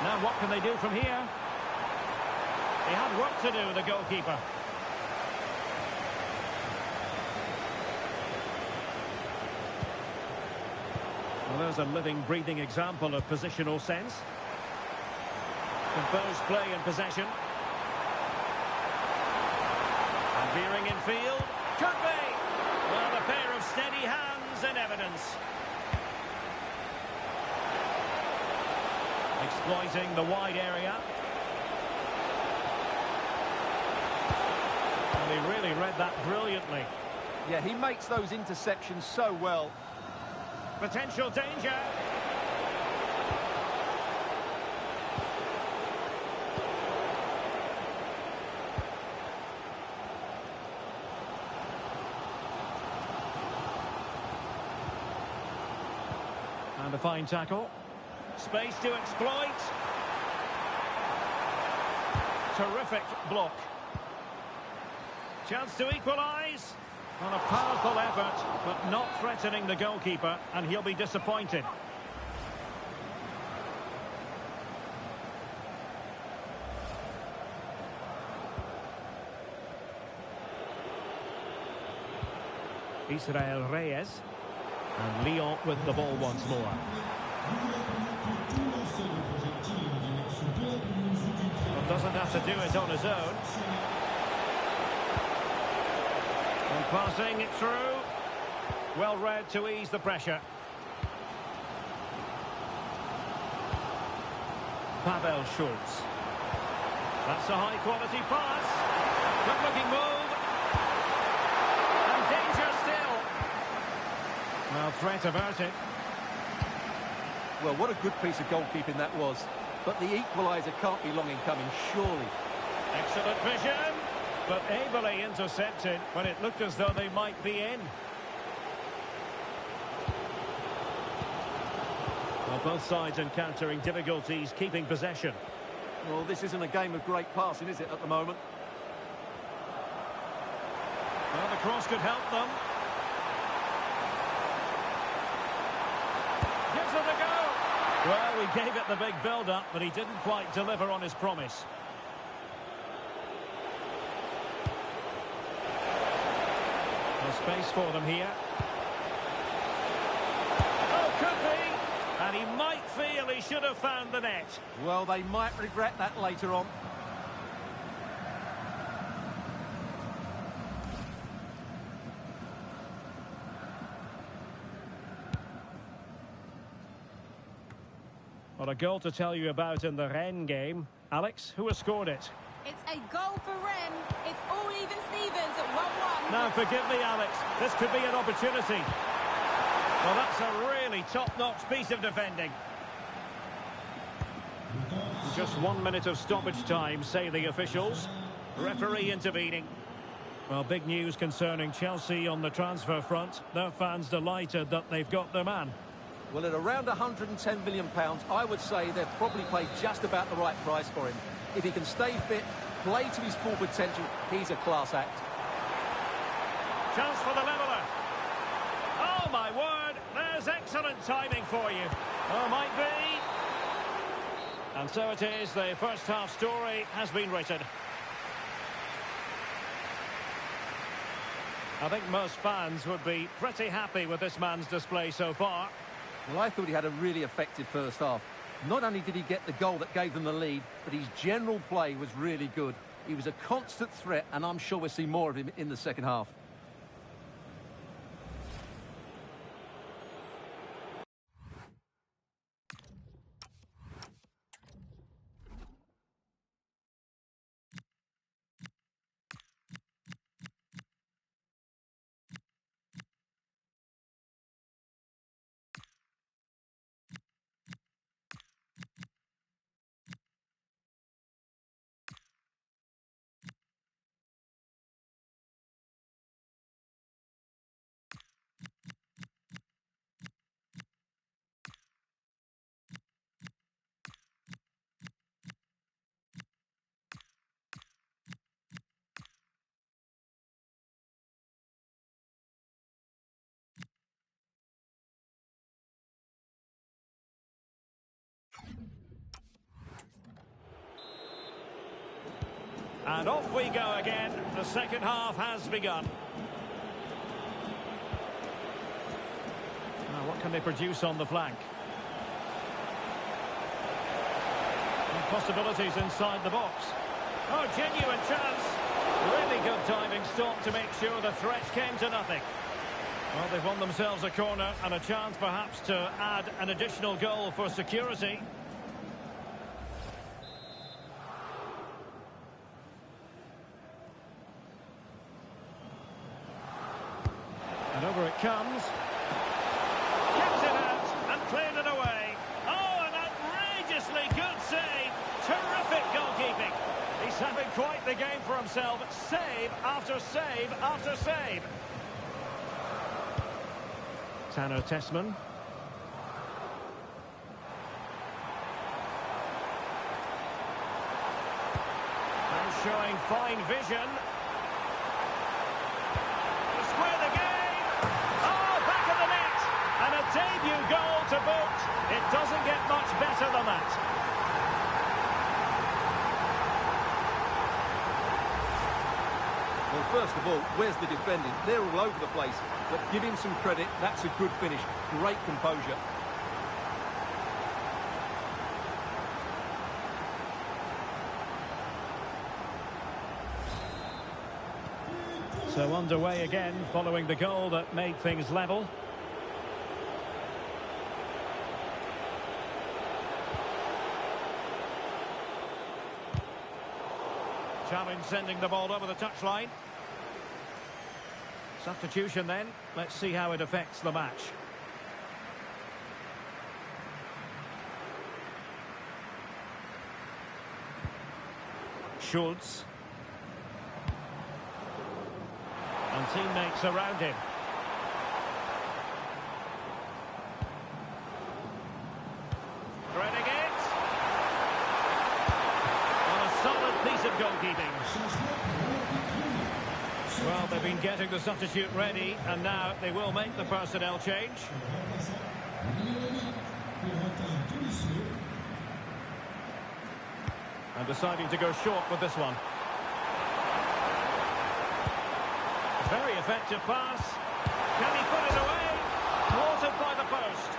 Now what can they do from here? He had work to do, the goalkeeper. Well, there's a living, breathing example of positional sense. Composed play in possession. And veering in field. Could be! Well, a pair of steady hands in evidence. Exploiting the wide area. And he really read that brilliantly. Yeah, he makes those interceptions so well. Potential danger. And a fine tackle. Space to exploit. Terrific block. Chance to equalise. On a powerful effort, but not threatening the goalkeeper, and he'll be disappointed. Israel Reyes. And Lyon with the ball once more. Well, doesn't have to do it on his own. And passing it through. Well read to ease the pressure. Pavel Schultz. That's a high-quality pass. Good-looking move. And danger still. Well, threat averted. Well, what a good piece of goalkeeping that was. But the equaliser can't be long in coming, surely. Excellent vision. But ably intercepted when it looked as though they might be in. Well, both sides encountering difficulties keeping possession. Well, this isn't a game of great passing, is it, at the moment? Well, the cross could help them. Gives it a go. Well, we gave it the big build-up, but he didn't quite deliver on his promise. There's space for them here. Oh, could be. And he might feel he should have found the net. Well, they might regret that later on. Well, a goal to tell you about in the Rennes game. Alex, who has scored it? It's a goal for Rennes. It's all even Stevens at 1-1. Now, forgive me, Alex. This could be an opportunity. Well, that's a really top-notch piece of defending. Just 1 minute of stoppage time, say the officials. Referee intervening. Well, big news concerning Chelsea on the transfer front. Their fans delighted that they've got their man. Well, at around £110 million, I would say they've probably paid just about the right price for him. If he can stay fit, play to his full potential, he's a class act. Chance for the leveller. Oh, my word, there's excellent timing for you. Oh, might be. And so it is, the first half story has been written. I think most fans would be pretty happy with this man's display so far. Well, I thought he had a really effective first half. Not only did he get the goal that gave them the lead, but his general play was really good. He was a constant threat, and I'm sure we'll see more of him in the second half. And off we go again. The second half has begun. Now, what can they produce on the flank? And possibilities inside the box. Oh, genuine chance. Really good diving stop to make sure the threat came to nothing. Well, they've won themselves a corner and a chance perhaps to add an additional goal for security. And over it comes. Gets it out and cleared it away. Oh, an outrageously good save. Terrific goalkeeping. He's having quite the game for himself. Save after save after save. Tanner Tessman. And showing fine vision. To square the game. Oh, back of the net. And a debut goal to boot. It doesn't get much better than that. Well, first of all, where's the defending? They're all over the place. But give him some credit. That's a good finish. Great composure. So underway again, following the goal that made things level. Challenge sending the ball over the touchline. Substitution then. Let's see how it affects the match. Schultz. And teammates around him. Threading it. On a solid piece of goalkeeping. Well, they've been getting the substitute ready, and now they will make the personnel change. And deciding to go short with this one. Very effective pass. Can he put it away? Thwarted by the post.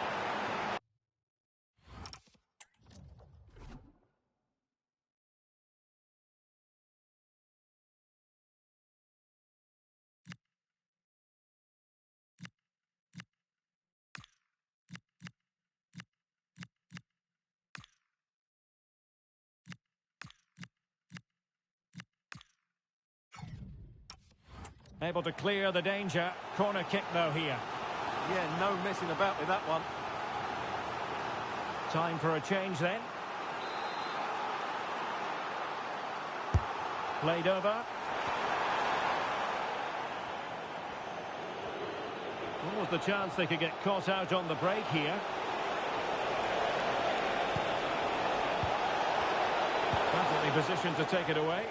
Able to clear the danger. Corner kick though here. Yeah, no messing about with that one. Time for a change then. Played over. What was the chance they could get caught out on the break here? Perfectly positioned to take it away.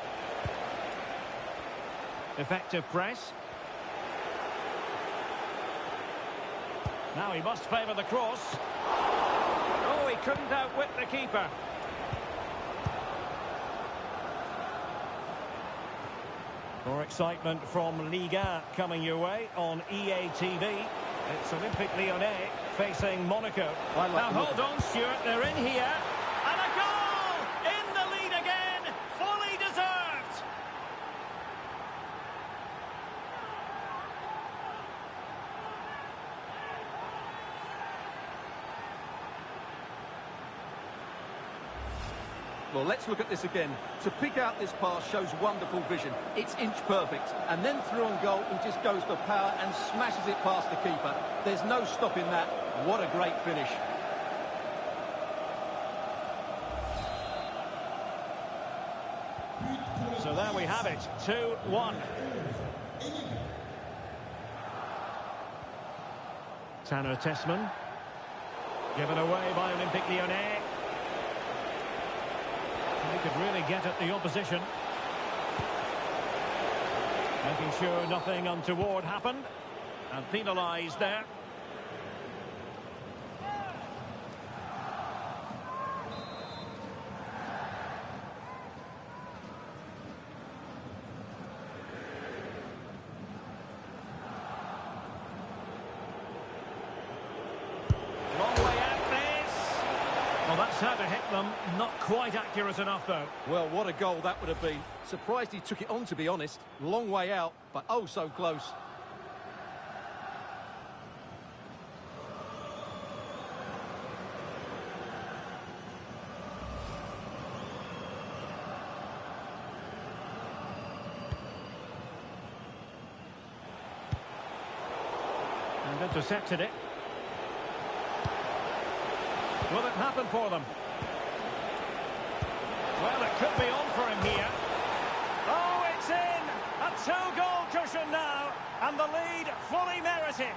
Effective press. Now he must favour the cross. Oh, he couldn't outwit the keeper. More excitement from Ligue 1 coming your way on EA TV. It's Olympique Lyonnais facing Monaco. Now hold on, Stuart, they're in here. And a goal! In the lead again! Fully deserved! Well, let's look at this again. To pick out this pass shows wonderful vision. It's inch perfect. And then through on goal, he just goes for power and smashes it past the keeper. There's no stopping that. What a great finish. So there we have it, 2-1. Tanner Tessman. Given away by Olympique Lyonnais. He could really get at the opposition. Making sure nothing untoward happened. And penalised there. Well, that's how to hit them. Not quite accurate enough, though. Well, what a goal that would have been. Surprised he took it on, to be honest. Long way out, but oh so close. And intercepted it. Will it happen for them? Well, it could be on for him here. Oh, it's in! A two-goal cushion now, and the lead fully merited.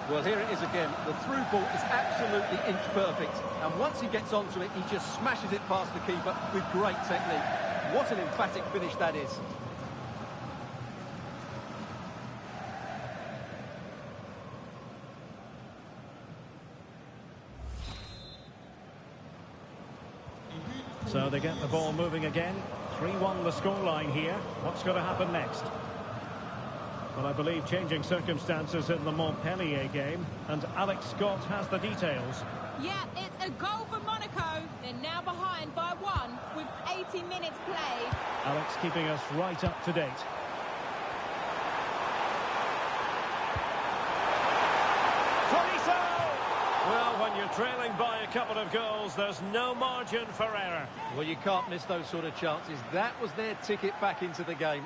Well, here it is again. The through ball is absolutely inch perfect. And once he gets onto it, he just smashes it past the keeper with great technique. What an emphatic finish that is. So they get the ball moving again. 3-1 the scoreline here. What's going to happen next? Well, I believe changing circumstances in the Montpellier game, and Alex Scott has the details. Yeah, it's a goal for Monaco. They're now behind by 1 with 80 minutes played. Alex keeping us right up to date. Well, when you're trailing by a couple of goals, there's no margin for error. Well, you can't miss those sort of chances. That was their ticket back into the game.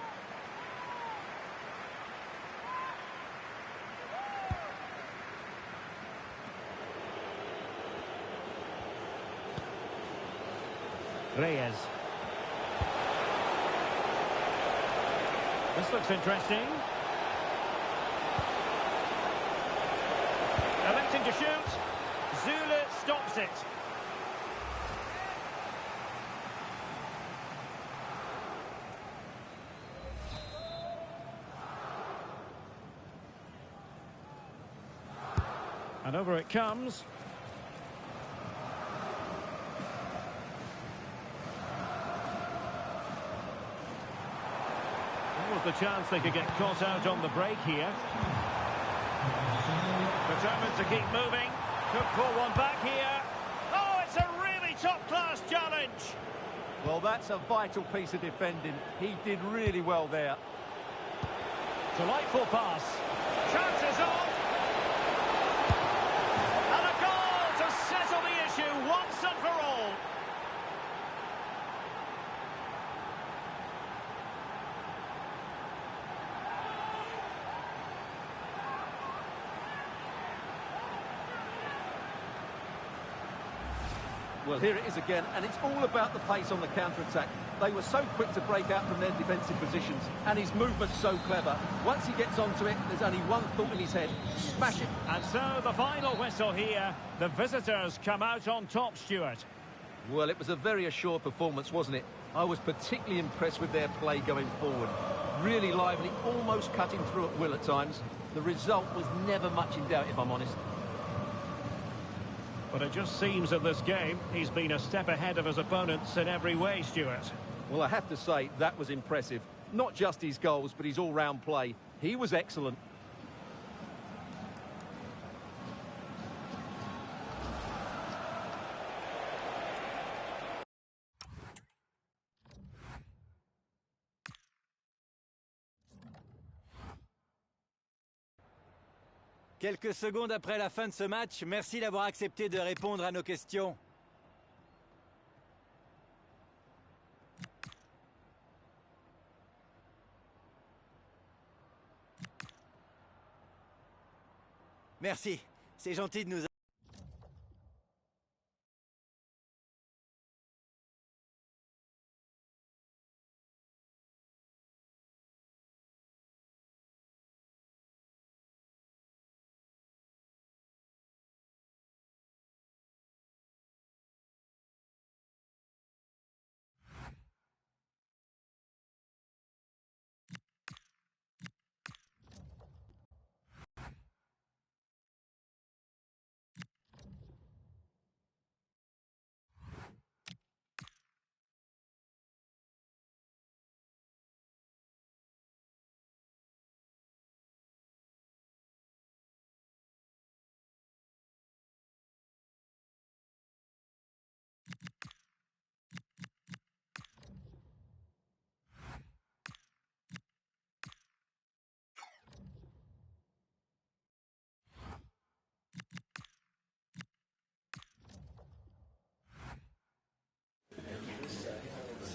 Reyes. This looks interesting. Electing to shoot. Zule stops it. And over it comes. There was the chance they could get caught out on the break here. Determined to keep moving. Could pull one back here. Oh, it's a really top-class challenge. Well, that's a vital piece of defending. He did really well there. Delightful pass. Chances on. And a goal to settle the issue once and for all. Well, here it is again, and it's all about the pace on the counter-attack. They were so quick to break out from their defensive positions, and his movement's so clever. Once he gets onto it, there's only one thought in his head: smash it. And so the final whistle here. The visitors come out on top, Stuart. Well, it was a very assured performance, wasn't it? I was particularly impressed with their play going forward. Really lively, almost cutting through at will at times. The result was never much in doubt, if I'm honest. But it just seems in this game he's been a step ahead of his opponents in every way, Stuart. Well, I have to say, that was impressive. Not just his goals, but his all-round play. He was excellent. Quelques secondes après la fin de ce match, merci d'avoir accepté de répondre à nos questions. Merci, c'est gentil de nous...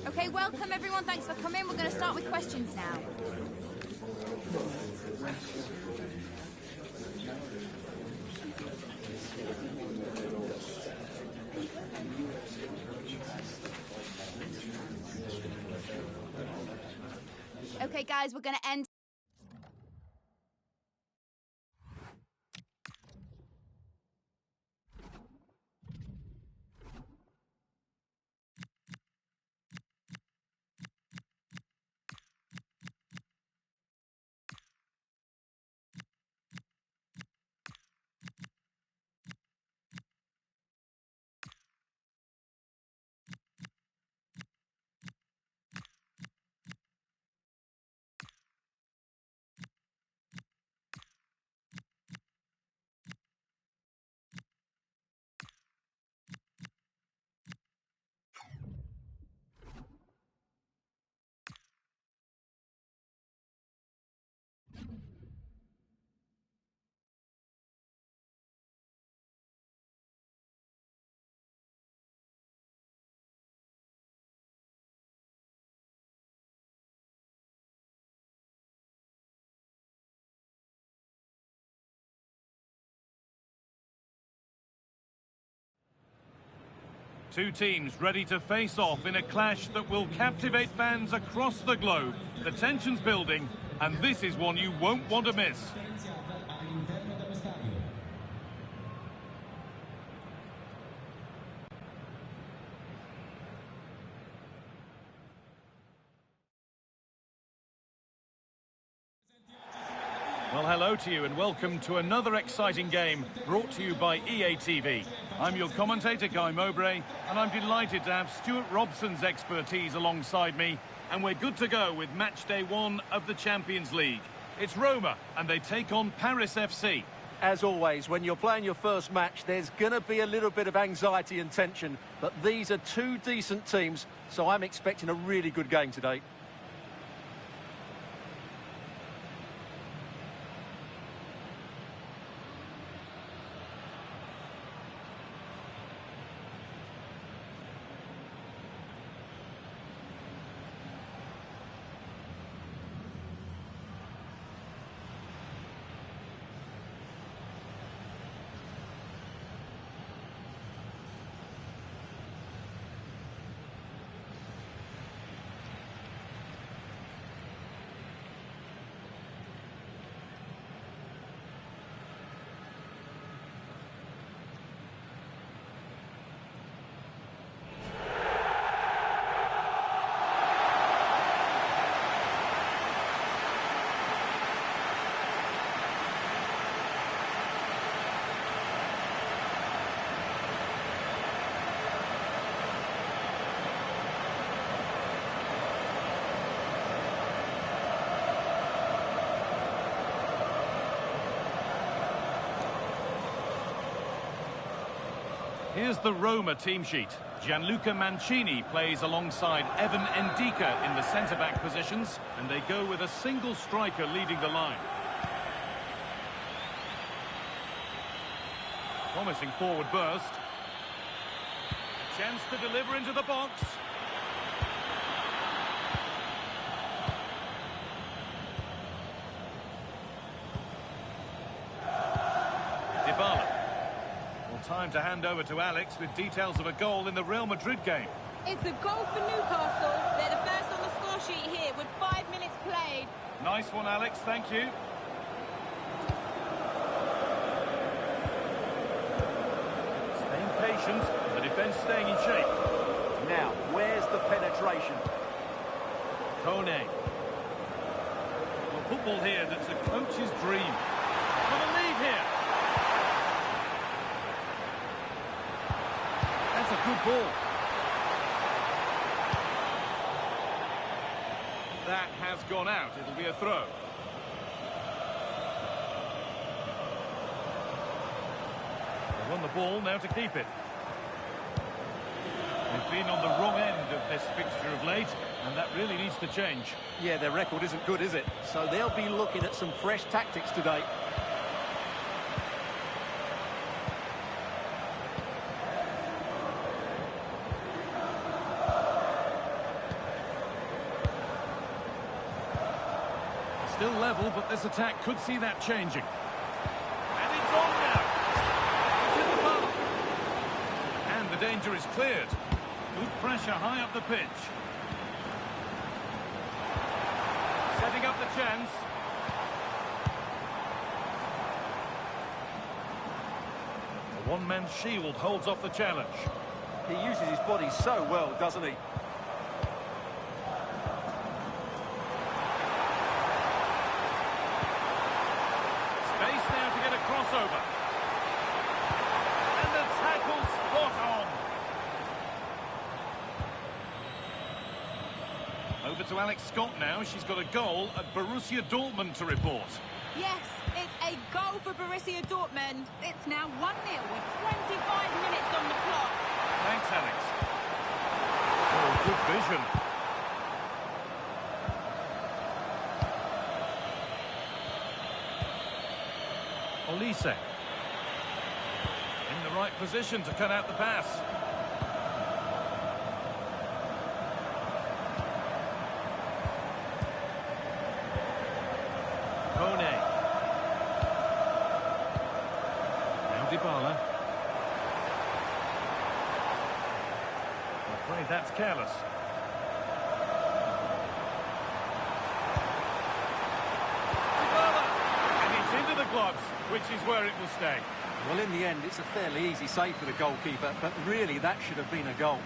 Okay, welcome everyone. Thanks for coming. We're going to start with questions now. Okay, guys, we're going to end. Two teams ready to face off in a clash that will captivate fans across the globe. The tension's building, and this is one you won't want to miss. Well, hello to you and welcome to another exciting game brought to you by EA TV. I'm your commentator, Guy Mowbray, and I'm delighted to have Stuart Robson's expertise alongside me, and we're good to go with match day 1 of the Champions League. It's Roma, and they take on Paris FC. As always, when you're playing your first match, there's going to be a little bit of anxiety and tension, but these are two decent teams, so I'm expecting a really good game today. Here's the Roma team sheet. Gianluca Mancini plays alongside Evan Ndika in the centre-back positions, and they go with a single striker leading the line. Promising forward burst. A chance to deliver into the box. Time to hand over to Alex with details of a goal in the Real Madrid game. It's a goal for Newcastle. They're the first on the score sheet here with 5 minutes played. Nice one, Alex. Thank you. Staying patient, the defence staying in shape. Now, where's the penetration? Kone. Well, football here that's a coach's dream. For the lead here. That's a good ball. That has gone out. It'll be a throw. They won the ball, now to keep it. They've been on the wrong end of this fixture of late, and that really needs to change. Yeah, their record isn't good, is it? So they'll be looking at some fresh tactics today. Still level, but this attack could see that changing. And it's on now. It's in the mark. And the danger is cleared. Good pressure high up the pitch. Setting up the chance. The one-man shield holds off the challenge. He uses his body so well, doesn't he? Crossover. And the tackle spot on. Over to Alex Scott now. She's got a goal at Borussia Dortmund to report. Yes, it's a goal for Borussia Dortmund. It's now 1-0 with 25 minutes on the clock. Thanks, Alex. Oh, good vision. Olise. In the right position to cut out the pass. Kone. Now Dybala. I'm afraid that's careless. Into the gloves, which is where it will stay. Well, in the end, it's a fairly easy save for the goalkeeper, but really that should have been a goal.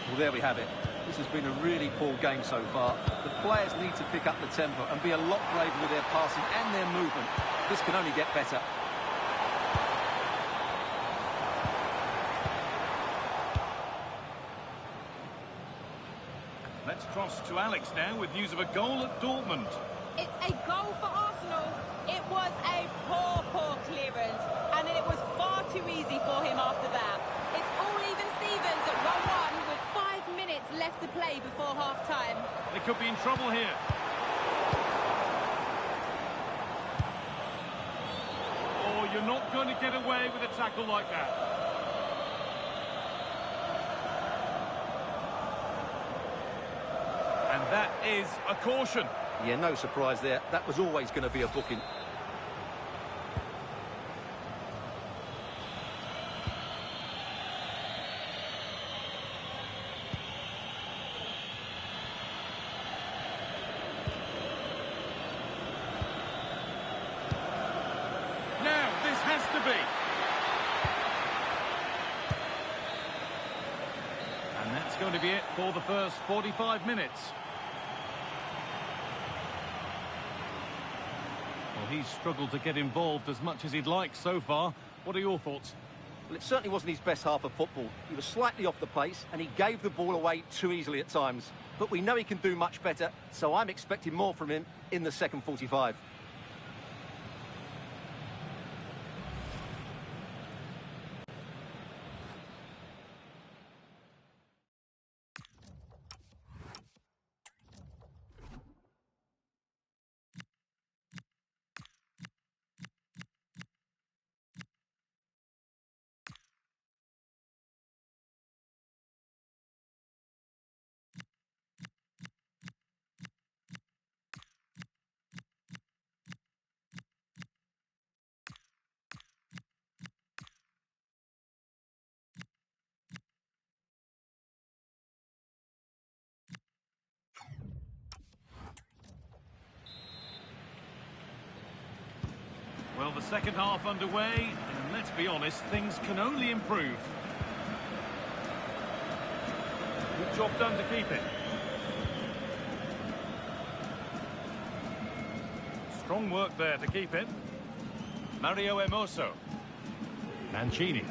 Well, there we have it. This has been a really poor game so far. The players need to pick up the tempo and be a lot braver with their passing and their movement. This can only get better. Let's cross to Alex now with news of a goal at Dortmund. It's a goal for Arsenal. It was a poor clearance, and then it was far too easy for him after that. It's all even Stevens at 1-1 with 5 minutes left to play before half-time. They could be in trouble here. Oh, you're not going to get away with a tackle like that. And that is a caution. Yeah, no surprise there. That was always going to be a booking. Now, this has to be. And that's going to be it for the first 45 minutes. Well, he's struggled to get involved as much as he'd like so far. What are your thoughts? Well, it certainly wasn't his best half of football. He was slightly off the pace, and he gave the ball away too easily at times. But we know he can do much better, so I'm expecting more from him in the second 45. Well, the second half underway, and let's be honest, things can only improve. Good job done to keep it. Strong work there to keep it. Mario Hermoso. Mancini.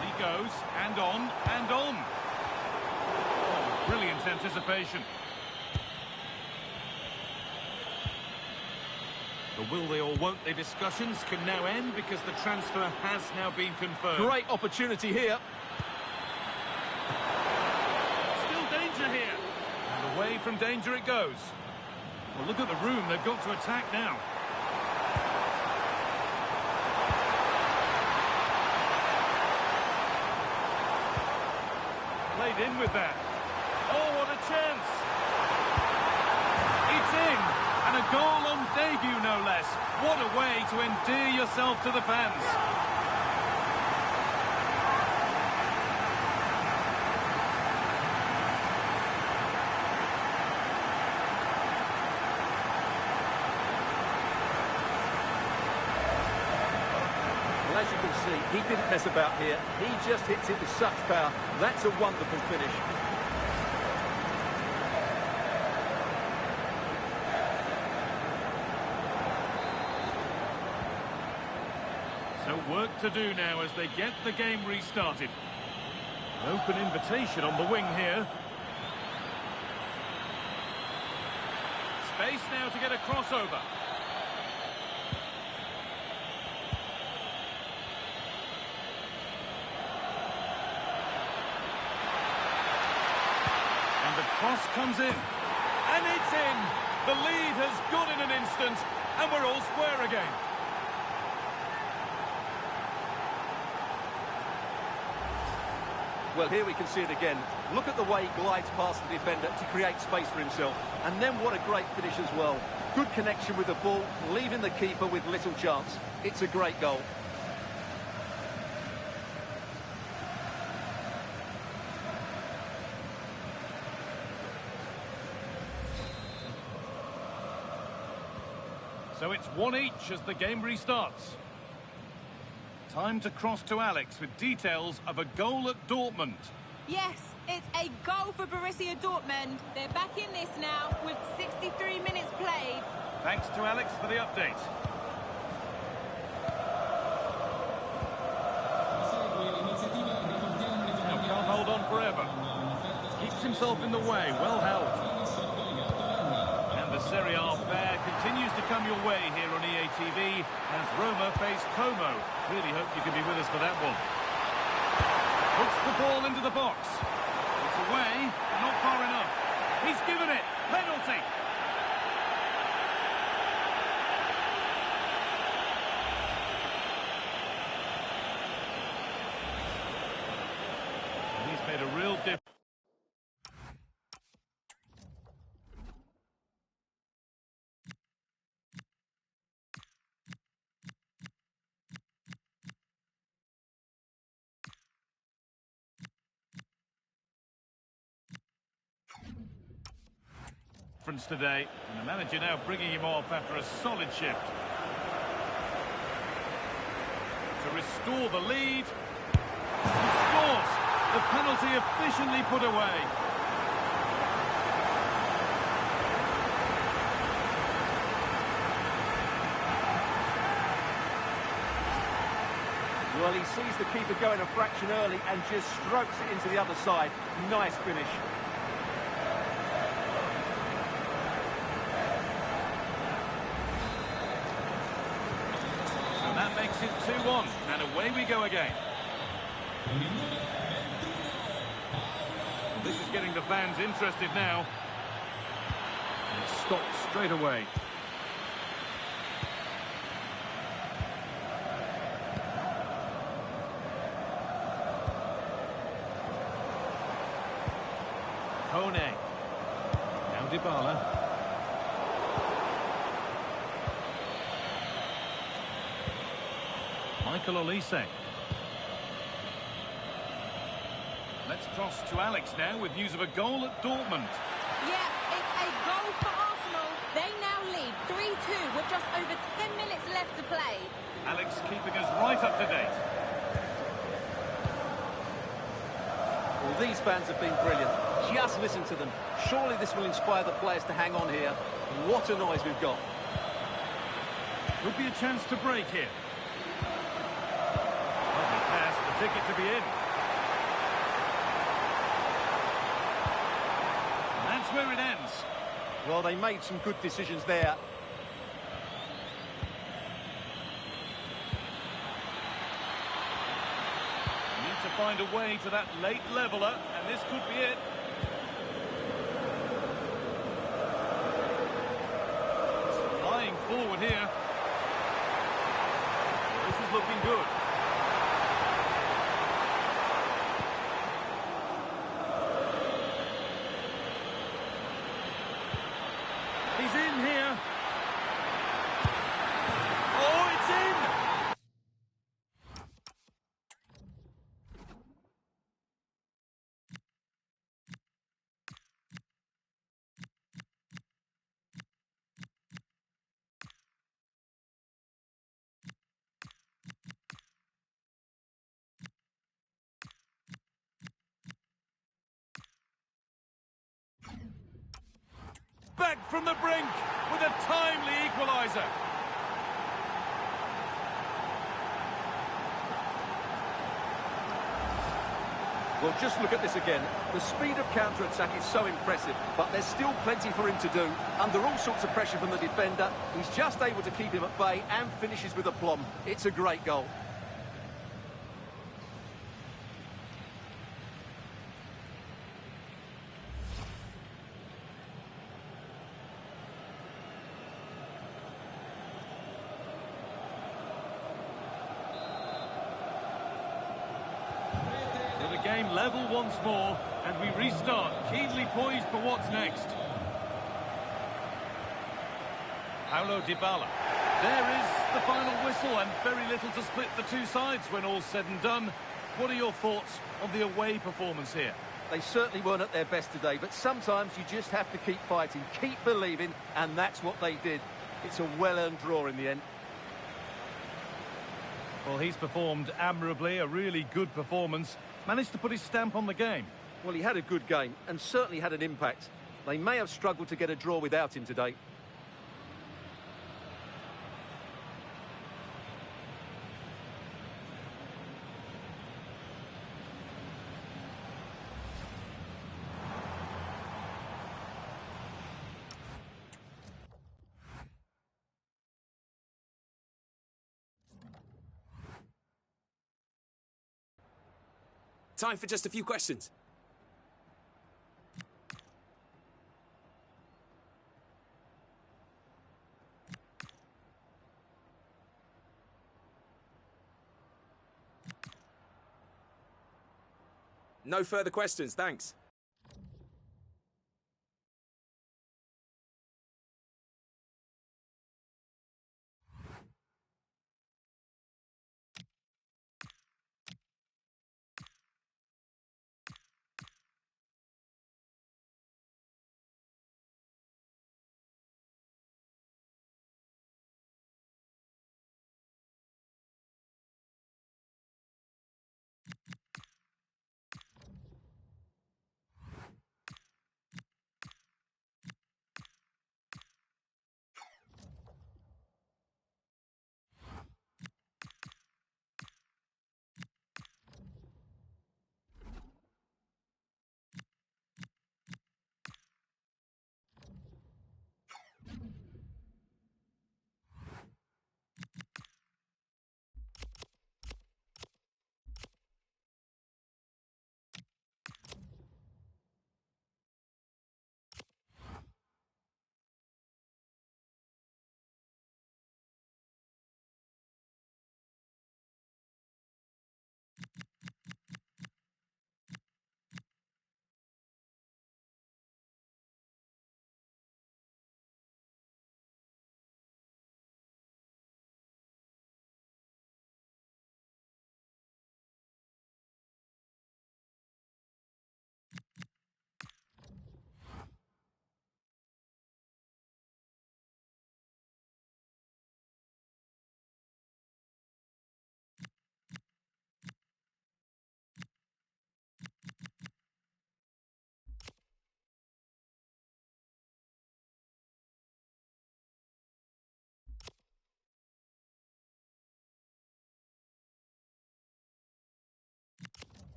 He goes, and on, and on. Brilliant anticipation. The will they or won't they discussions can now end because the transfer has now been confirmed. Great opportunity here. Still danger here. And away from danger it goes. Well, look at the room they've got to attack now. Played in with that. Oh, what a chance! It's in! And a goal on debut, no less. What a way to endear yourself to the fans. Well, as you can see, he didn't mess about here. He just hits it with such power. That's a wonderful finish. So work to do now as they get the game restarted. An open invitation on the wing here. Space now to get a crossover. And the cross comes in. And it's in! The lead has gone in an instant, and we're all square again. Well, here we can see it again. Look at the way he glides past the defender to create space for himself. And then what a great finish as well. Good connection with the ball, leaving the keeper with little chance. It's a great goal. So it's 1 each as the game restarts. Time to cross to Alex with details of a goal at Dortmund. Yes, it's a goal for Borussia Dortmund. They're back in this now with 63 minutes played. Thanks to Alex for the update. Now can't hold on forever. Keeps himself in the way, well held. And the Serie A fair continues to come your way here on EA TV as Roma face Como. Really hope you can be with us for that one. Puts the ball into the box. It's away, but not far enough. He's given it. Penalty. And he's made a real difference. Today, and the manager now bringing him off after a solid shift. To restore the lead. He scores! The penalty efficiently put away. Well, he sees the keeper going a fraction early and just strokes it into the other side. Nice finish. That makes it 2-1, and away we go again. This is getting the fans interested now. And it stopped straight away. Kone. Now Dybala. Michael Olise. Let's cross to Alex now with news of a goal at Dortmund. Yeah, it's a goal for Arsenal. They now lead 3-2 with just over 10 minutes left to play. Alex keeping us right up to date. Well, these fans have been brilliant. Just listen to them. Surely this will inspire the players to hang on here. What a noise we've got. Could be a chance to break here. The ticket to be in. And that's where it ends. Well, they made some good decisions there. Need to find a way to that late leveller, and this could be it. It's flying forward here. This is looking good. He's in here. Oh, it's in! Back from the brink with a timely equaliser. Well, just look at this again. The speed of counter-attack is so impressive, but there's still plenty for him to do. Under all sorts of pressure from the defender, he's just able to keep him at bay and finishes with aplomb. It's a great goal. Game level once more, and we restart, keenly poised for what's next. Paulo Dybala. There is the final whistle, and very little to split the two sides when all's said and done. What are your thoughts on the away performance here? They certainly weren't at their best today, but sometimes you just have to keep fighting, keep believing, and that's what they did. It's a well-earned draw in the end. Well, he's performed admirably, a really good performance. Managed to put his stamp on the game. Well, he had a good game and certainly had an impact. They may have struggled to get a draw without him today. Time for just a few questions. No further questions, thanks.